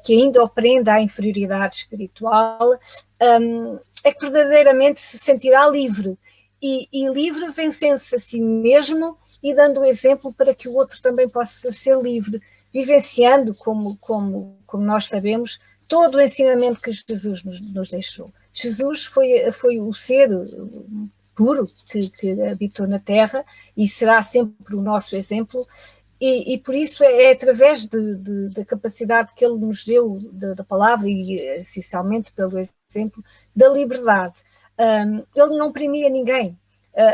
que ainda o prende à inferioridade espiritual, é que verdadeiramente se sentirá livre. E livre vencendo-se a si mesmo e dando o exemplo para que o outro também possa ser livre, vivenciando, como nós sabemos, todo o ensinamento que Jesus nos deixou. Jesus foi o ser puro que habitou na Terra e será sempre o nosso exemplo, e por isso é através da capacidade que ele nos deu da palavra e essencialmente pelo exemplo da liberdade. Ele não oprimia ninguém,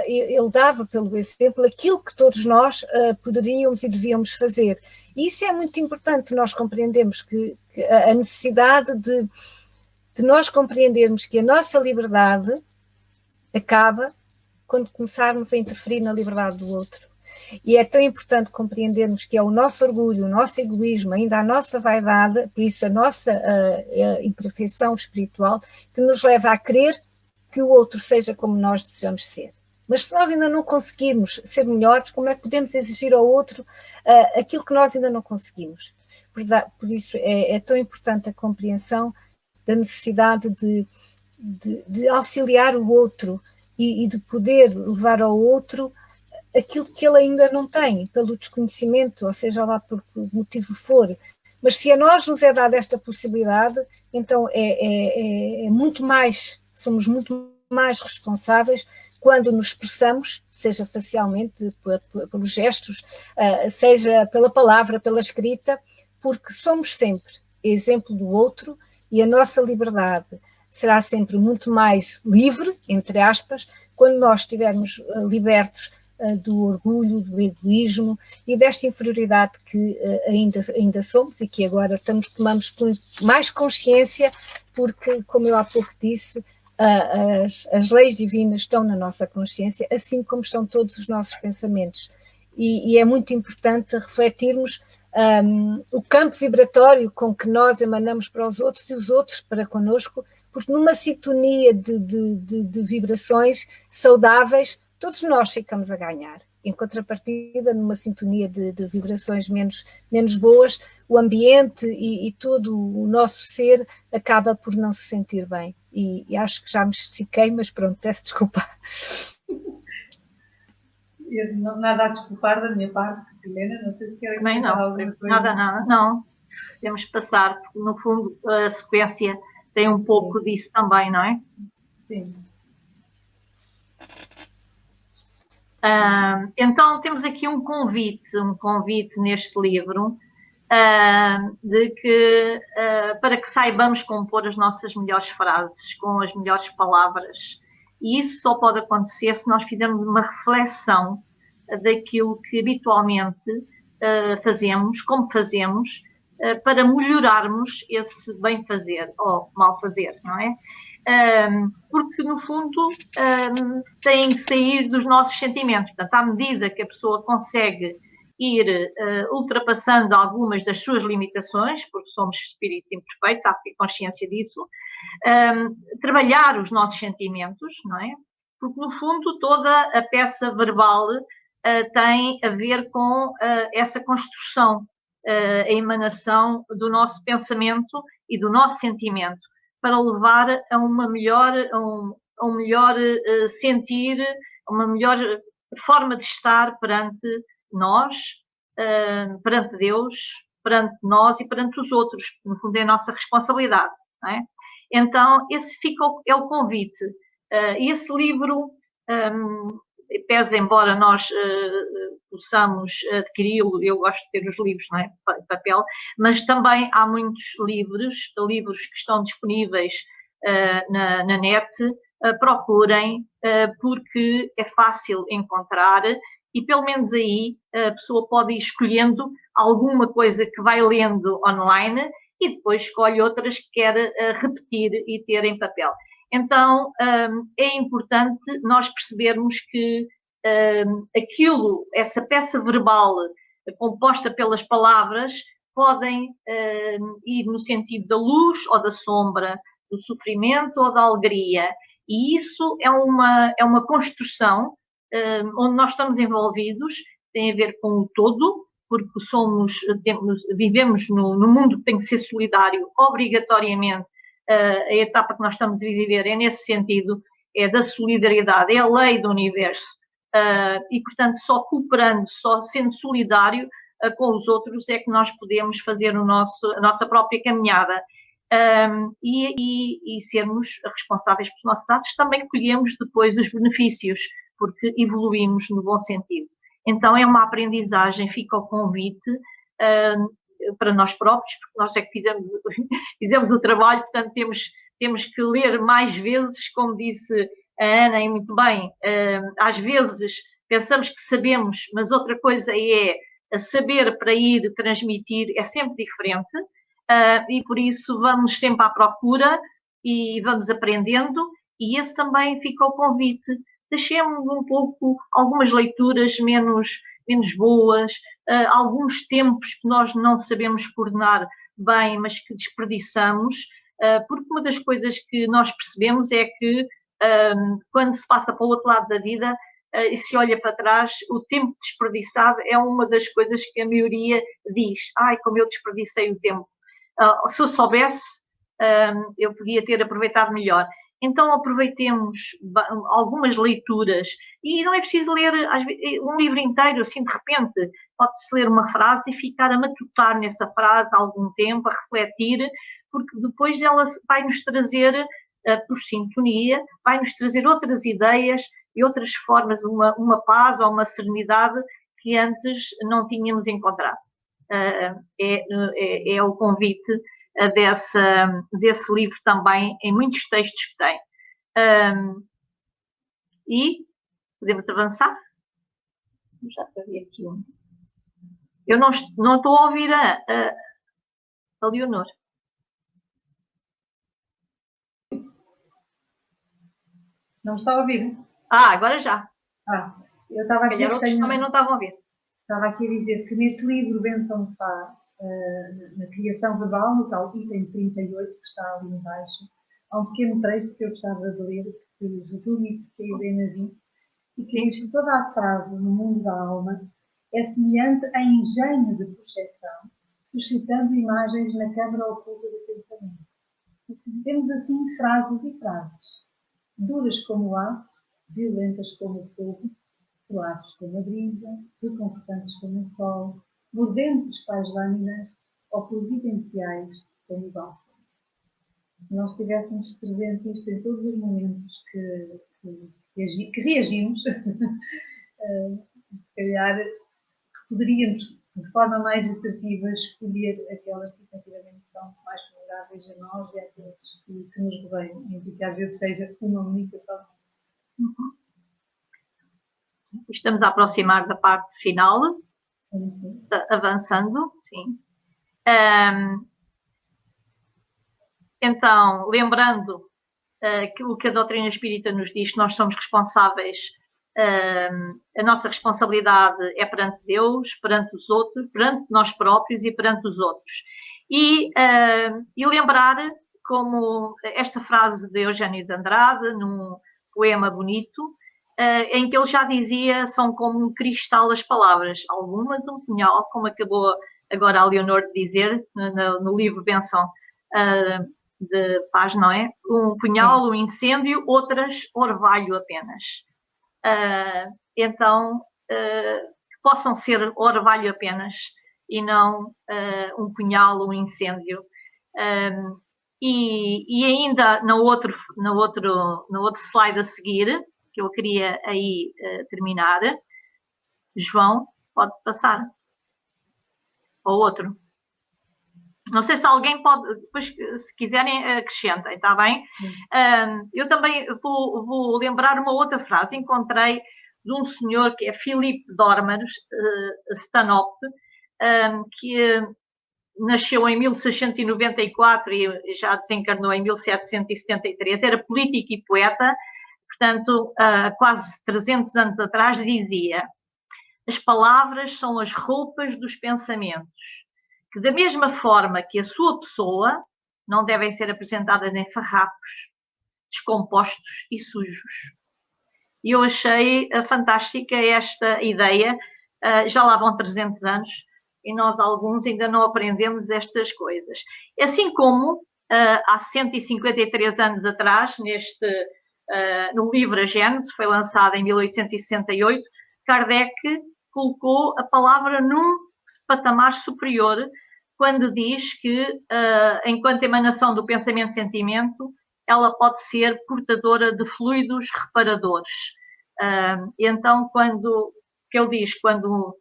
ele dava pelo exemplo aquilo que todos nós poderíamos e devíamos fazer. E isso é muito importante, nós compreendermos que a necessidade de nós compreendermos que a nossa liberdade acaba quando começarmos a interferir na liberdade do outro. E é tão importante compreendermos que é o nosso orgulho, o nosso egoísmo, ainda a nossa vaidade, por isso a nossa imperfeição espiritual, que nos leva a crer que o outro seja como nós desejamos ser. Mas se nós ainda não conseguirmos ser melhores, como é que podemos exigir ao outro aquilo que nós ainda não conseguimos? Por isso é tão importante a compreensão da necessidade de auxiliar o outro e de poder levar ao outro aquilo que ele ainda não tem, pelo desconhecimento, ou seja lá por que motivo for. Mas se a nós nos é dada esta possibilidade, então somos muito mais responsáveis quando nos expressamos, seja facialmente, pelos gestos, seja pela palavra, pela escrita, porque somos sempre exemplo do outro e a nossa liberdade será sempre muito mais livre, entre aspas, quando nós estivermos libertos do orgulho, do egoísmo e desta inferioridade que ainda somos e que agora tomamos mais consciência, porque, como eu há pouco disse, as leis divinas estão na nossa consciência, assim como estão todos os nossos pensamentos. E é muito importante refletirmos o campo vibratório com que nós emanamos para os outros e os outros para connosco, porque numa sintonia de vibrações saudáveis, todos nós ficamos a ganhar. Em contrapartida, numa sintonia de vibrações menos boas, o ambiente e todo o nosso ser acaba por não se sentir bem. E acho que já me estiquei, mas pronto, peço desculpa. Nada a desculpar da minha parte, Helena, não sei se quer acrescentar alguma coisa. Nada, não. Temos que passar, porque no fundo a sequência tem um pouco disso também, não é? Sim. Então temos aqui um convite neste livro para que saibamos compor as nossas melhores frases, com as melhores palavras. E isso só pode acontecer se nós fizermos uma reflexão daquilo que habitualmente fazemos, como fazemos, para melhorarmos esse bem fazer ou mal fazer, não é? Porque, no fundo, tem que sair dos nossos sentimentos. Portanto, à medida que a pessoa consegue ir ultrapassando algumas das suas limitações, porque somos espíritos imperfeitos, há que ter consciência disso, trabalhar os nossos sentimentos, não é? Porque, no fundo, toda a peça verbal tem a ver com essa construção, a emanação do nosso pensamento e do nosso sentimento, para levar a uma melhor, a um melhor sentir, a uma melhor forma de estar perante nós, perante Deus, perante nós e perante os outros. No fundo, é a nossa responsabilidade, não é? Então, esse é o convite. Esse livro, pese embora nós possamos adquiri-lo, eu gosto de ter os livros, não é, de papel, mas também há muitos livros que estão disponíveis na net, procurem, porque é fácil encontrar e pelo menos aí a pessoa pode ir escolhendo alguma coisa que vai lendo online e depois escolhe outras que quer repetir e ter em papel. Então, é importante nós percebermos que essa peça verbal composta pelas palavras podem ir no sentido da luz ou da sombra, do sofrimento ou da alegria. E isso é uma construção onde nós estamos envolvidos, tem a ver com o todo, porque vivemos no mundo que tem que ser solidário, obrigatoriamente. A etapa que nós estamos a viver é nesse sentido, é da solidariedade, é a lei do universo. E, portanto, só cooperando, só sendo solidário com os outros é que nós podemos fazer a nossa própria caminhada. E sermos responsáveis pelos nossos atos, também colhemos depois os benefícios, porque evoluímos no bom sentido. Então, é uma aprendizagem, fica o convite para nós próprios, porque nós é que fizemos o trabalho, portanto temos que ler mais vezes, como disse a Ana, e muito bem, às vezes pensamos que sabemos, mas outra coisa é saber para ir transmitir, é sempre diferente, e por isso vamos sempre à procura e vamos aprendendo, e esse também fica o convite. Deixemos um pouco algumas leituras menos boas, alguns tempos que nós não sabemos coordenar bem, mas que desperdiçamos, porque uma das coisas que nós percebemos é que quando se passa para o outro lado da vida e se olha para trás, o tempo desperdiçado é uma das coisas que a maioria diz. Ai, como eu desperdicei o tempo. Se eu soubesse, eu podia ter aproveitado melhor. Então aproveitemos algumas leituras e não é preciso ler um livro inteiro, assim de repente. Pode-se ler uma frase e ficar a matutar nessa frase há algum tempo, a refletir, porque depois ela vai nos trazer, por sintonia, vai nos trazer outras ideias e outras formas, uma paz ou uma serenidade que antes não tínhamos encontrado. É o convite desse livro também, em muitos textos que tem. E podemos avançar? Já havia aqui um. Eu não estou a ouvir a Leonor. Não está a ouvir? Agora já. Eu estava aqui calhar outros também não estavam a ouvir. Estava aqui a dizer que neste livro Benção faz, na criação verbal, no tal item 38, que está ali embaixo, há um pequeno texto que eu gostava de ler, que resume isso que a Helena disse, e que diz que toda a frase no mundo da alma é semelhante a engenho de projeção, suscitando imagens na câmara oculta do pensamento. Temos assim frases e frases, duras como o aço, violentas como o fogo, suaves como a brisa, reconfortantes como o sol, mordentes para as lâminas ou providenciais como o bálsamo. Se nós tivéssemos presente isto em todos os momentos que reagimos, se calhar poderíamos, de forma mais assertiva, escolher aquelas que efetivamente são mais favoráveis a nós e àqueles que nos rodeiam, e que às vezes seja uma única forma. Estamos a aproximar da parte final, Sim. Avançando, sim. Então, lembrando o que a doutrina espírita nos diz, que nós somos responsáveis, a nossa responsabilidade é perante Deus, perante os outros, perante nós próprios e perante os outros. E lembrar, como esta frase de Eugênio de Andrade, num poema bonito, em que ele já dizia, são como um cristal as palavras, algumas um punhal, como acabou agora a Leonor de dizer no livro Benção de Paz, não é? Um punhal, um incêndio, outras orvalho apenas. Então, que possam ser orvalho apenas e não um punhal, um incêndio. E ainda no outro slide a seguir, que eu queria aí terminar, João, pode passar ao outro. Não sei se alguém pode, depois, se quiserem, acrescentem, está bem? Eu também vou lembrar uma outra frase. Encontrei de um senhor que é Philip Dormer Stanhope, que nasceu em 1694 e já desencarnou em 1773. Era político e poeta. Portanto, quase 300 anos atrás, dizia: as palavras são as roupas dos pensamentos, que da mesma forma que a sua pessoa não devem ser apresentadas em farrapos, descompostos e sujos. E eu achei fantástica esta ideia. Já lá vão 300 anos e nós, alguns, ainda não aprendemos estas coisas. Assim como há 153 anos atrás, no livro A Gênese, foi lançado em 1868, Kardec colocou a palavra num patamar superior quando diz que, enquanto emanação do pensamento-sentimento, ela pode ser portadora de fluidos reparadores. Então, quando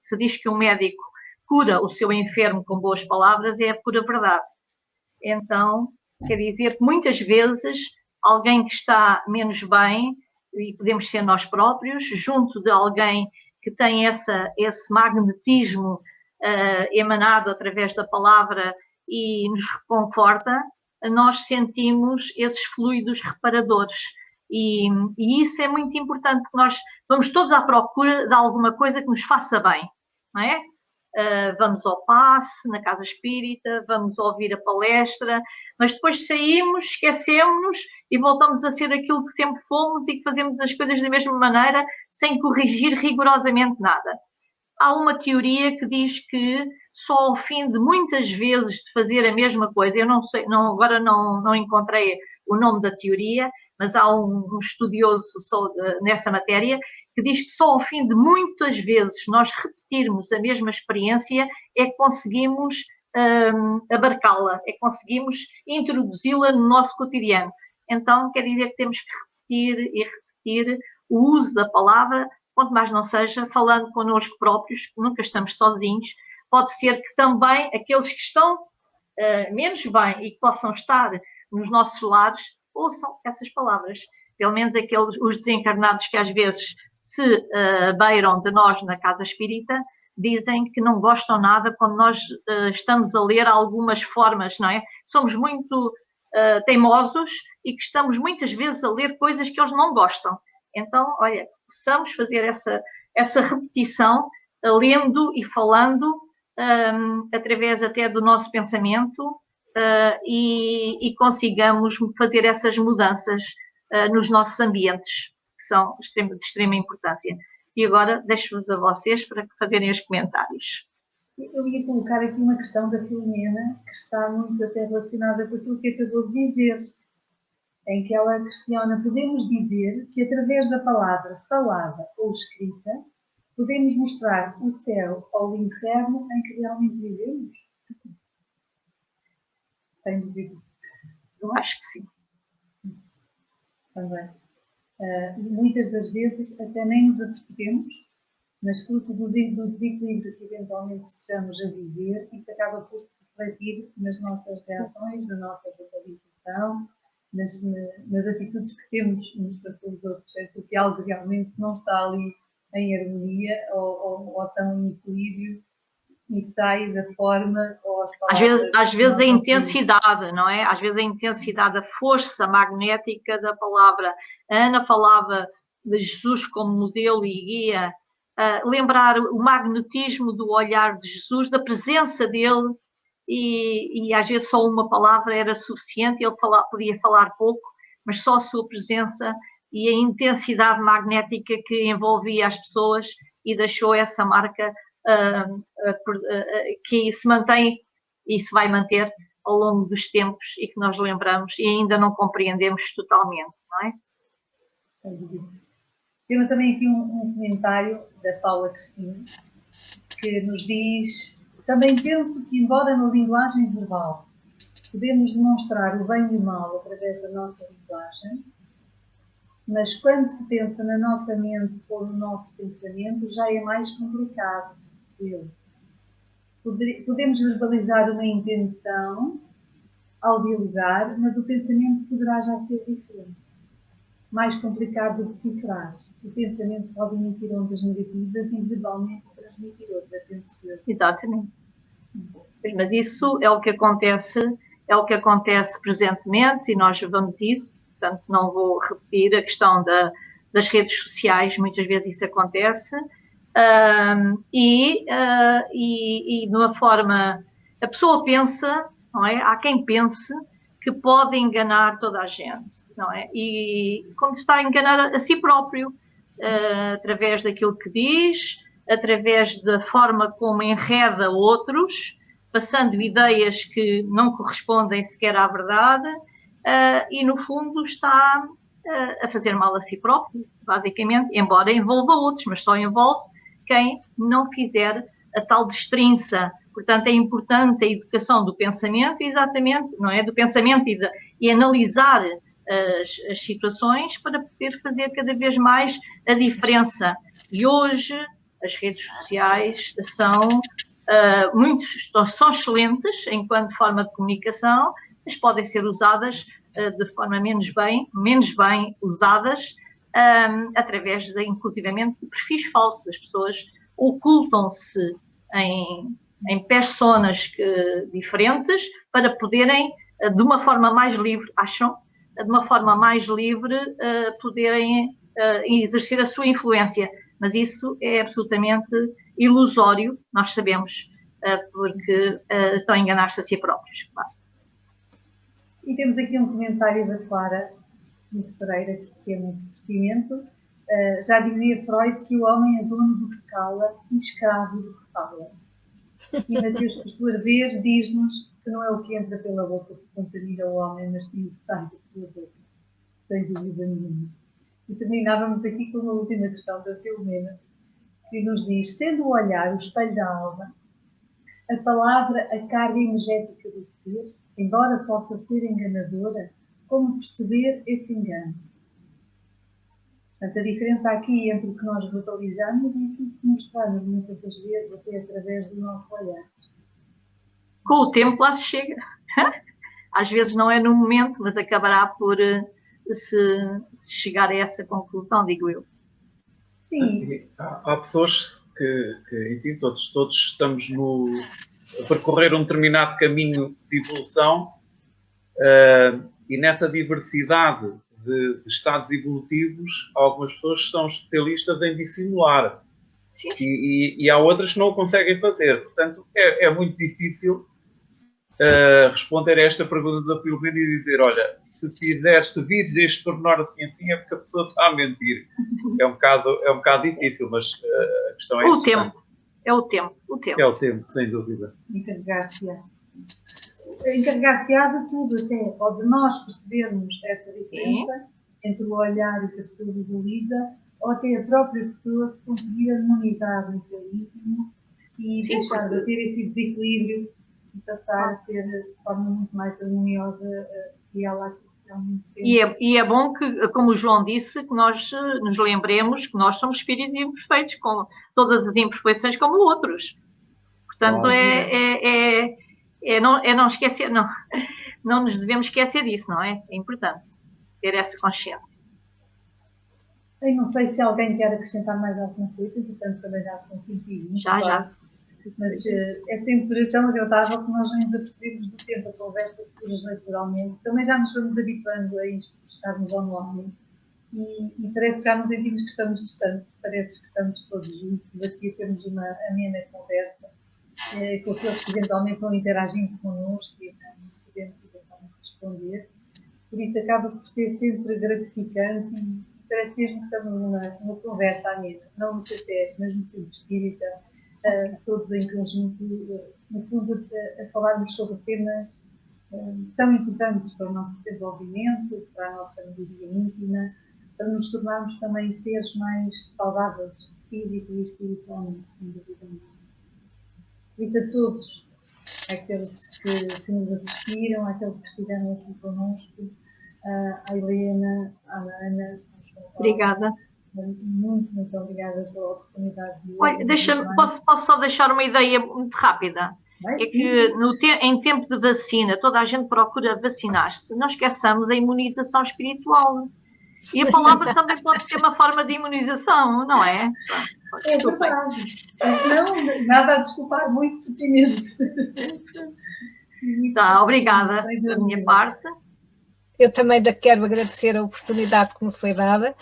se diz que um médico cura o seu enfermo com boas palavras, é a pura verdade. Então, quer dizer que muitas vezes alguém que está menos bem, e podemos ser nós próprios, junto de alguém que tem esse magnetismo emanado através da palavra e nos reconforta, nós sentimos esses fluidos reparadores. E isso é muito importante, porque nós vamos todos à procura de alguma coisa que nos faça bem, não é? Vamos ao passe, na casa espírita, vamos ouvir a palestra, mas depois saímos, esquecemos-nos e voltamos a ser aquilo que sempre fomos e que fazemos as coisas da mesma maneira, sem corrigir rigorosamente nada. Há uma teoria que diz que só ao fim de muitas vezes de fazer a mesma coisa, eu não sei, agora não encontrei o nome da teoria, mas há um estudioso nessa matéria que diz que só ao fim de muitas vezes nós repetirmos a mesma experiência é que conseguimos abarcá-la, é que conseguimos introduzi-la no nosso cotidiano. Então, quer dizer que temos que repetir e repetir o uso da palavra, quanto mais não seja, falando connosco próprios, que nunca estamos sozinhos. Pode ser que também aqueles que estão menos bem e que possam estar nos nossos lares ouçam essas palavras. Pelo menos os desencarnados que às vezes se beiram de nós na Casa Espírita, dizem que não gostam nada quando nós estamos a ler algumas formas, não é? Somos muito teimosos e que estamos muitas vezes a ler coisas que eles não gostam. Então, olha, possamos fazer essa repetição, lendo e falando, através até do nosso pensamento, e consigamos fazer essas mudanças nos nossos ambientes, que são de extrema importância. E agora deixo-vos a vocês para fazerem os comentários. Eu ia colocar aqui uma questão da Filomena, que está muito até relacionada com aquilo que acabou de dizer, em que ela questiona: podemos dizer que através da palavra falada ou escrita, podemos mostrar o céu ou o inferno em que realmente vivemos? Tem dúvida? Eu acho que sim. Também. Muitas das vezes até nem nos apercebemos, mas fruto do desequilíbrio que eventualmente estamos a viver, isso acaba por se refletir nas nossas reações, na nossa vocalização, nas atitudes que temos uns para com os outros. É porque algo realmente não está ali em harmonia ou tão em equilíbrio e sai da forma ou as palavras. Às vezes a intensidade, não é? Às vezes a intensidade, a força magnética da palavra. A Ana falava de Jesus como modelo e guia, lembrar o magnetismo do olhar de Jesus, da presença dele, e às vezes só uma palavra era suficiente, ele podia falar pouco, mas só a sua presença e a intensidade magnética que envolvia as pessoas e deixou essa marca que se mantém e se vai manter ao longo dos tempos e que nós lembramos e ainda não compreendemos totalmente, não é? Temos também aqui um comentário da Paula Cristina, que nos diz: também penso que, embora na linguagem verbal podemos demonstrar o bem e o mal através da nossa linguagem, mas quando se pensa na nossa mente ou no nosso pensamento, já é mais complicado. Podemos verbalizar uma intenção ao dialogar, mas o pensamento poderá já ser diferente. Mais complicado de decifrar. O pensamento pode emitir ondas negativas e verbalmente transmitir outras, penso eu. Exatamente. Mas isso é o que acontece presentemente e nós vemos isso. Portanto, não vou repetir a questão das redes sociais, muitas vezes isso acontece. E de uma forma, a pessoa pensa, não é? Há quem pense que pode enganar toda a gente, não é? E quando está a enganar a si próprio, através daquilo que diz, através da forma como enreda outros, passando ideias que não correspondem sequer à verdade, e no fundo está a fazer mal a si próprio, basicamente, embora envolva outros, mas só envolve quem não fizer a tal destrinça. Portanto, é importante a educação do pensamento, exatamente, não é? Do pensamento e analisar as situações para poder fazer cada vez mais a diferença. E hoje as redes sociais são excelentes enquanto forma de comunicação, mas podem ser usadas de forma menos bem usadas, através inclusivamente de perfis falsos. As pessoas ocultam-se em personas diferentes para poderem, de uma forma mais livre, poderem exercer a sua influência. Mas isso é absolutamente ilusório, nós sabemos, porque estão a enganar-se a si próprios. Claro. E temos aqui um comentário da Clara Pereira, que é muito pertinente. Já dizia Freud que o homem é dono do que cala e escravo do que fala. E Mateus, por sua vez, diz-nos que não é o que entra pela boca que contamina o homem, mas sim o que sai da sua boca. Sem dúvida nenhuma. E terminávamos aqui com uma última questão da Filomena, que nos diz: sendo o olhar o espelho da alma, a palavra a carga energética do ser, embora possa ser enganadora, como perceber esse engano? Portanto, a diferença aqui entre o que nós verbalizamos e aquilo que mostramos muitas das vezes até através do nosso olhar. Com o tempo lá se chega. Às vezes não é no momento, mas acabará por se chegar a essa conclusão, digo eu. Sim. Há pessoas enfim, todos estamos a percorrer um determinado caminho de evolução, e nessa diversidade de estados evolutivos, algumas pessoas são especialistas em dissimular. E há outras que não o conseguem fazer. Portanto, é muito difícil responder a esta pergunta da Filomena e dizer, olha, se vires este pormenor assim, é porque a pessoa está a mentir. É um bocado difícil, mas a questão é o tempo. É o tempo. É o tempo, sem dúvida. Encarregar-se-á de tudo, até, ou de nós percebermos essa diferença entre o olhar que a pessoa visualiza, ou até a própria pessoa se conseguir harmonizar no seu íntimo e deixar de ter esse desequilíbrio e passar a ter de forma muito mais harmoniosa e ela realmente sente. E é bom que, como o João disse, que nós nos lembremos que nós somos espíritos imperfeitos, com todas as imperfeições como outros. Portanto, não esquecer, não nos devemos esquecer disso, não é? É importante ter essa consciência. Eu não sei se alguém quer acrescentar mais alguma coisa, portanto também já são sentidos. Já. Mas é sempre tão agradável que nós nem nos apercebemos do tempo, a conversa surge naturalmente. Também já nos vamos habituando a isto de estarmos online e parece que já não sentimos que estamos distantes, parece que estamos todos juntos aqui a termos uma amena conversa com aqueles que eventualmente vão interagindo connosco e podemos eventualmente responder. Por isso acaba por ser sempre gratificante e parece mesmo que estamos numa conversa amena, não no café, mas no centro espírita, todos em conjunto, no fundo, a falarmos sobre temas tão importantes para o nosso desenvolvimento, para a nossa melhoria íntima, para nos tornarmos também seres mais saudáveis, físico e espiritualmente, sem dúvida nenhuma. Por isso a todos, aqueles que nos assistiram, aqueles que estiveram aqui connosco, a Helena, a Ana, obrigada. Muito obrigada pela oportunidade de hoje. Olha, posso só deixar uma ideia muito rápida? É que em tempo de vacina, toda a gente procura vacinar-se. Não esqueçamos a imunização espiritual. E a palavra também pode ser uma forma de imunização, não é? É verdade. Não, nada a desculpar, muito pertinente. Tá, obrigada da minha parte. Eu também quero agradecer a oportunidade que me foi dada.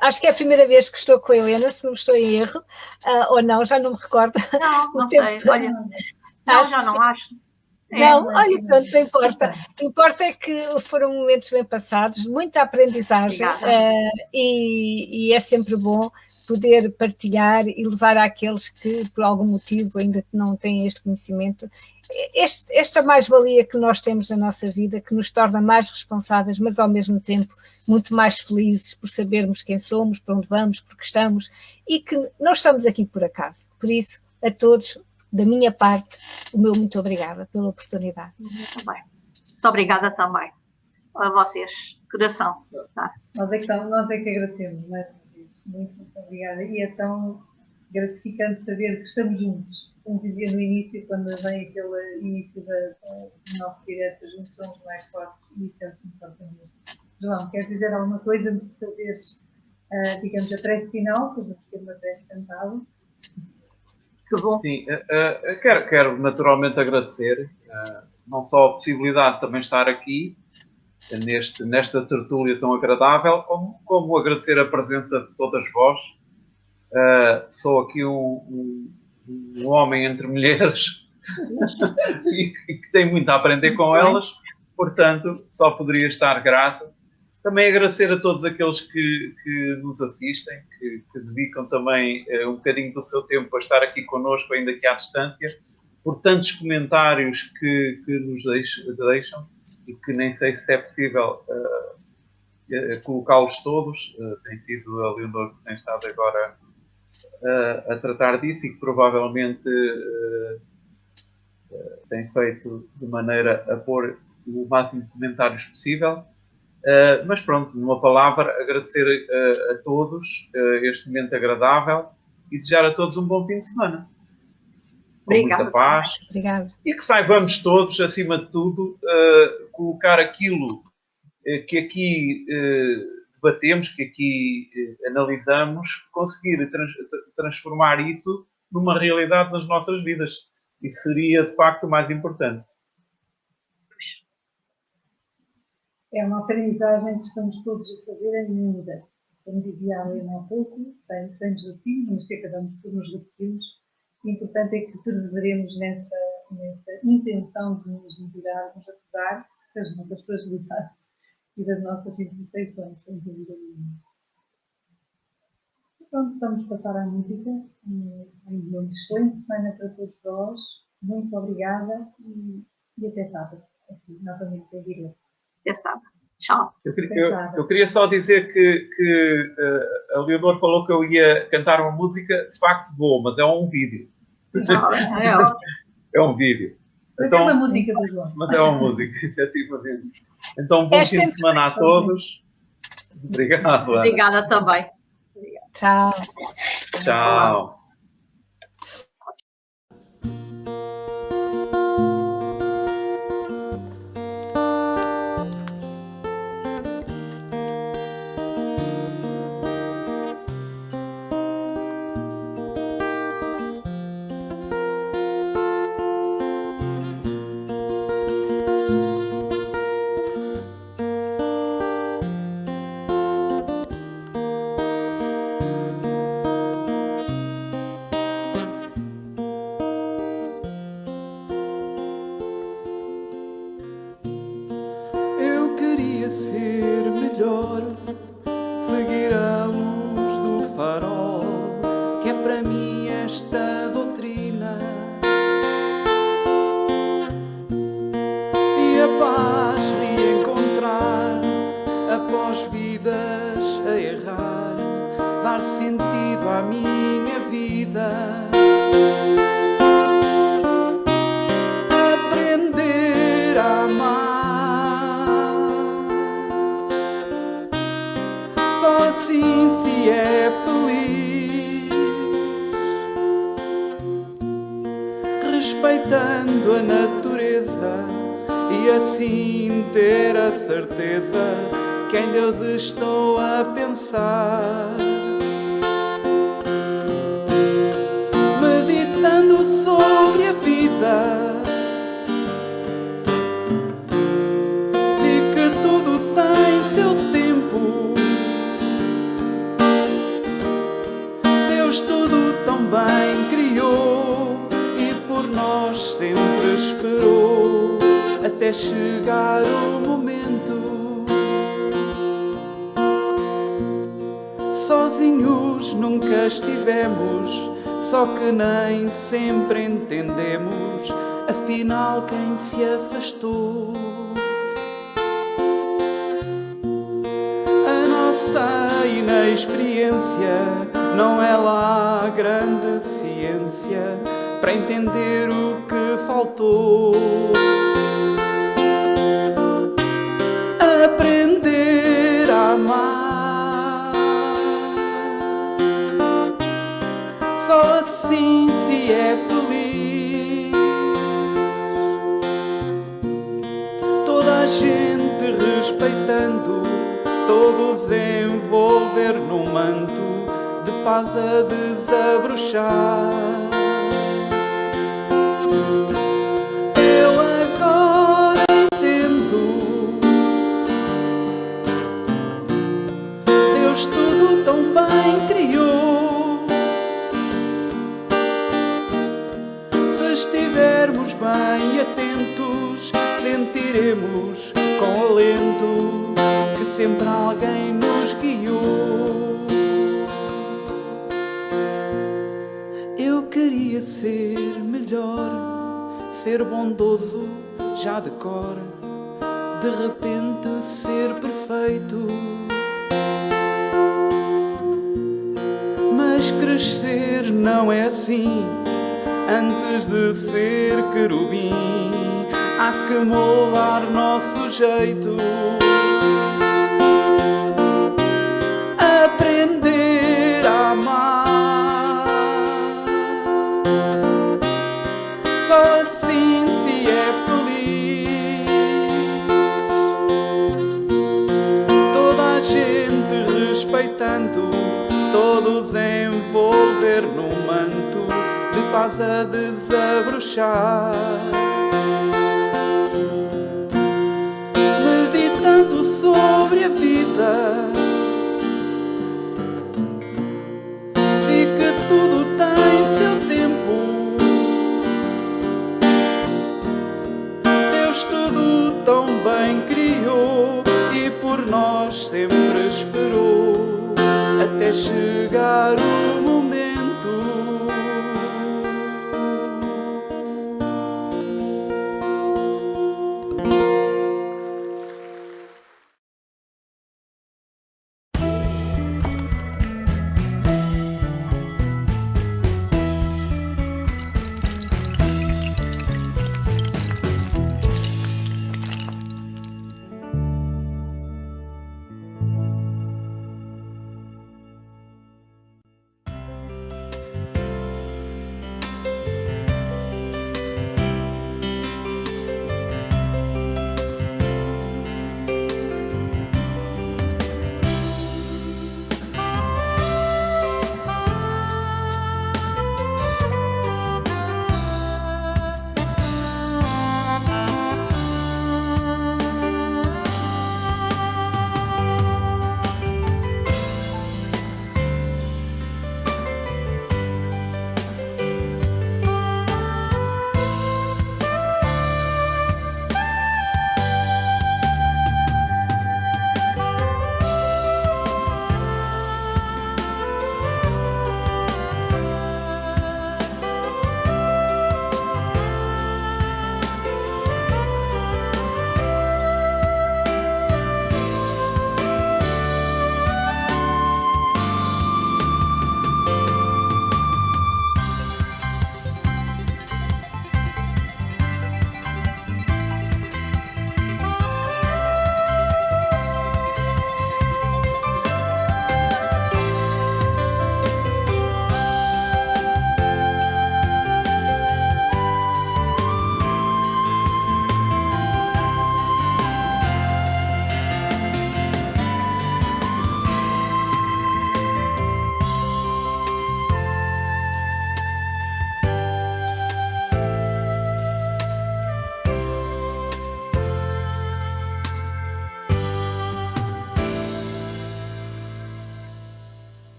Acho que é a primeira vez que estou com a Helena, se não estou em erro, ou não, já não me recordo. Não sei, olha, já não acho. Não, olha, pronto, não importa. O que importa é que foram momentos bem passados, muita aprendizagem, e é sempre bom poder partilhar e levar àqueles que, por algum motivo, ainda não têm este conhecimento, esta mais-valia que nós temos na nossa vida, que nos torna mais responsáveis, mas ao mesmo tempo muito mais felizes por sabermos quem somos, para onde vamos, porque estamos, e que não estamos aqui por acaso. Por isso, a todos, da minha parte, o meu muito obrigada pela oportunidade. Muito bem. Muito obrigada também a vocês, coração. Tá? Nós é que agradecemos, não é? Muito obrigada. E é tão gratificante saber que estamos juntos. Como dizia no início, quando vem aquele início do nosso direto, juntos somos mais fortes e isso é muito importante. João, queres dizer alguma coisa antes de fazeres, digamos, a prece final, que vamos ter uma prece cantada? Que bom. Sim, quero naturalmente agradecer não só a possibilidade de também estar aqui nesta tertúlia tão agradável, como agradecer a presença de todas vós. Sou aqui um homem entre mulheres e que tem muito a aprender com elas, portanto, só poderia estar grato. Também agradecer a todos aqueles que nos assistem, que dedicam também um bocadinho do seu tempo a estar aqui connosco, ainda que à distância, por tantos comentários que nos deixam e que nem sei se é possível colocá-los todos. Tem sido a Leonor que tem estado agora a tratar disso e que provavelmente tem feito de maneira a pôr o máximo de comentários possível. Mas pronto, numa palavra, agradecer a todos este momento agradável e desejar a todos um bom fim de semana. Com muita paz. Obrigada. E que saibamos todos, acima de tudo, colocar aquilo que aqui debatemos, que aqui analisamos, conseguir transformar isso numa realidade nas nossas vidas. Isso seria, de facto, o mais importante. É uma aprendizagem que estamos todos a fazer a medida. Como dizia a Helena há pouco, sem nos repetirmos, mas que acabamos por nos repetirmos. O importante é que perseveremos nessa intenção de nos melhorarmos, apesar das nossas fragilidades e das nossas imperfeições, sem dúvida nenhuma. Pronto, vamos passar à música. Uma excelente semana para todos nós. Muito obrigada e até sábado. Aqui, novamente, em direto. Até sábado. Tchau. Eu queria só dizer que a Leonor falou que eu ia cantar uma música. De facto vou, mas é um vídeo. É um vídeo. Então, é uma música do João. Mas é uma música, efetivamente. Então, bom fim de semana a todos. Obrigado. Obrigada também. Tchau. Tchau. Seguir a luz do farol, que é para mim esta doutrina, e a paz reencontrar após vidas a errar, dar sentido à minha vida, aprender a amar. Só assim se é feliz, respeitando a natureza e assim ter a certeza que em Deus estou a pensar, meditando sobre a vida e que tudo tem seu tempo. Deus tudo tão bem criou e por nós sempre esperou até chegar o momento. Sozinhos nunca estivemos, só que nem sempre entendemos, afinal quem se afastou. A nossa inexperiência não é lá a grande ciência para entender o que faltou. Aprender a amar, só assim se é feliz. Toda a gente respeitando, todos envolver num manto de paz a desabrochar. Eu agora entendo, Deus tudo tão bem criou. Se estivermos bem atentos, sentiremos com alento que sempre alguém nos guiou. Eu queria ser melhor, ser bondoso já de cor, de repente ser perfeito. Mas crescer não é assim, antes de ser querubim há que moldar nosso jeito. Aprender a amar, só assim se é feliz. Toda a gente todos envolver num manto de paz a desabrochar. Meditando sobre a vida e que tudo tem seu tempo. Deus tudo tão bem criou e por nós sempre esperou até chegar o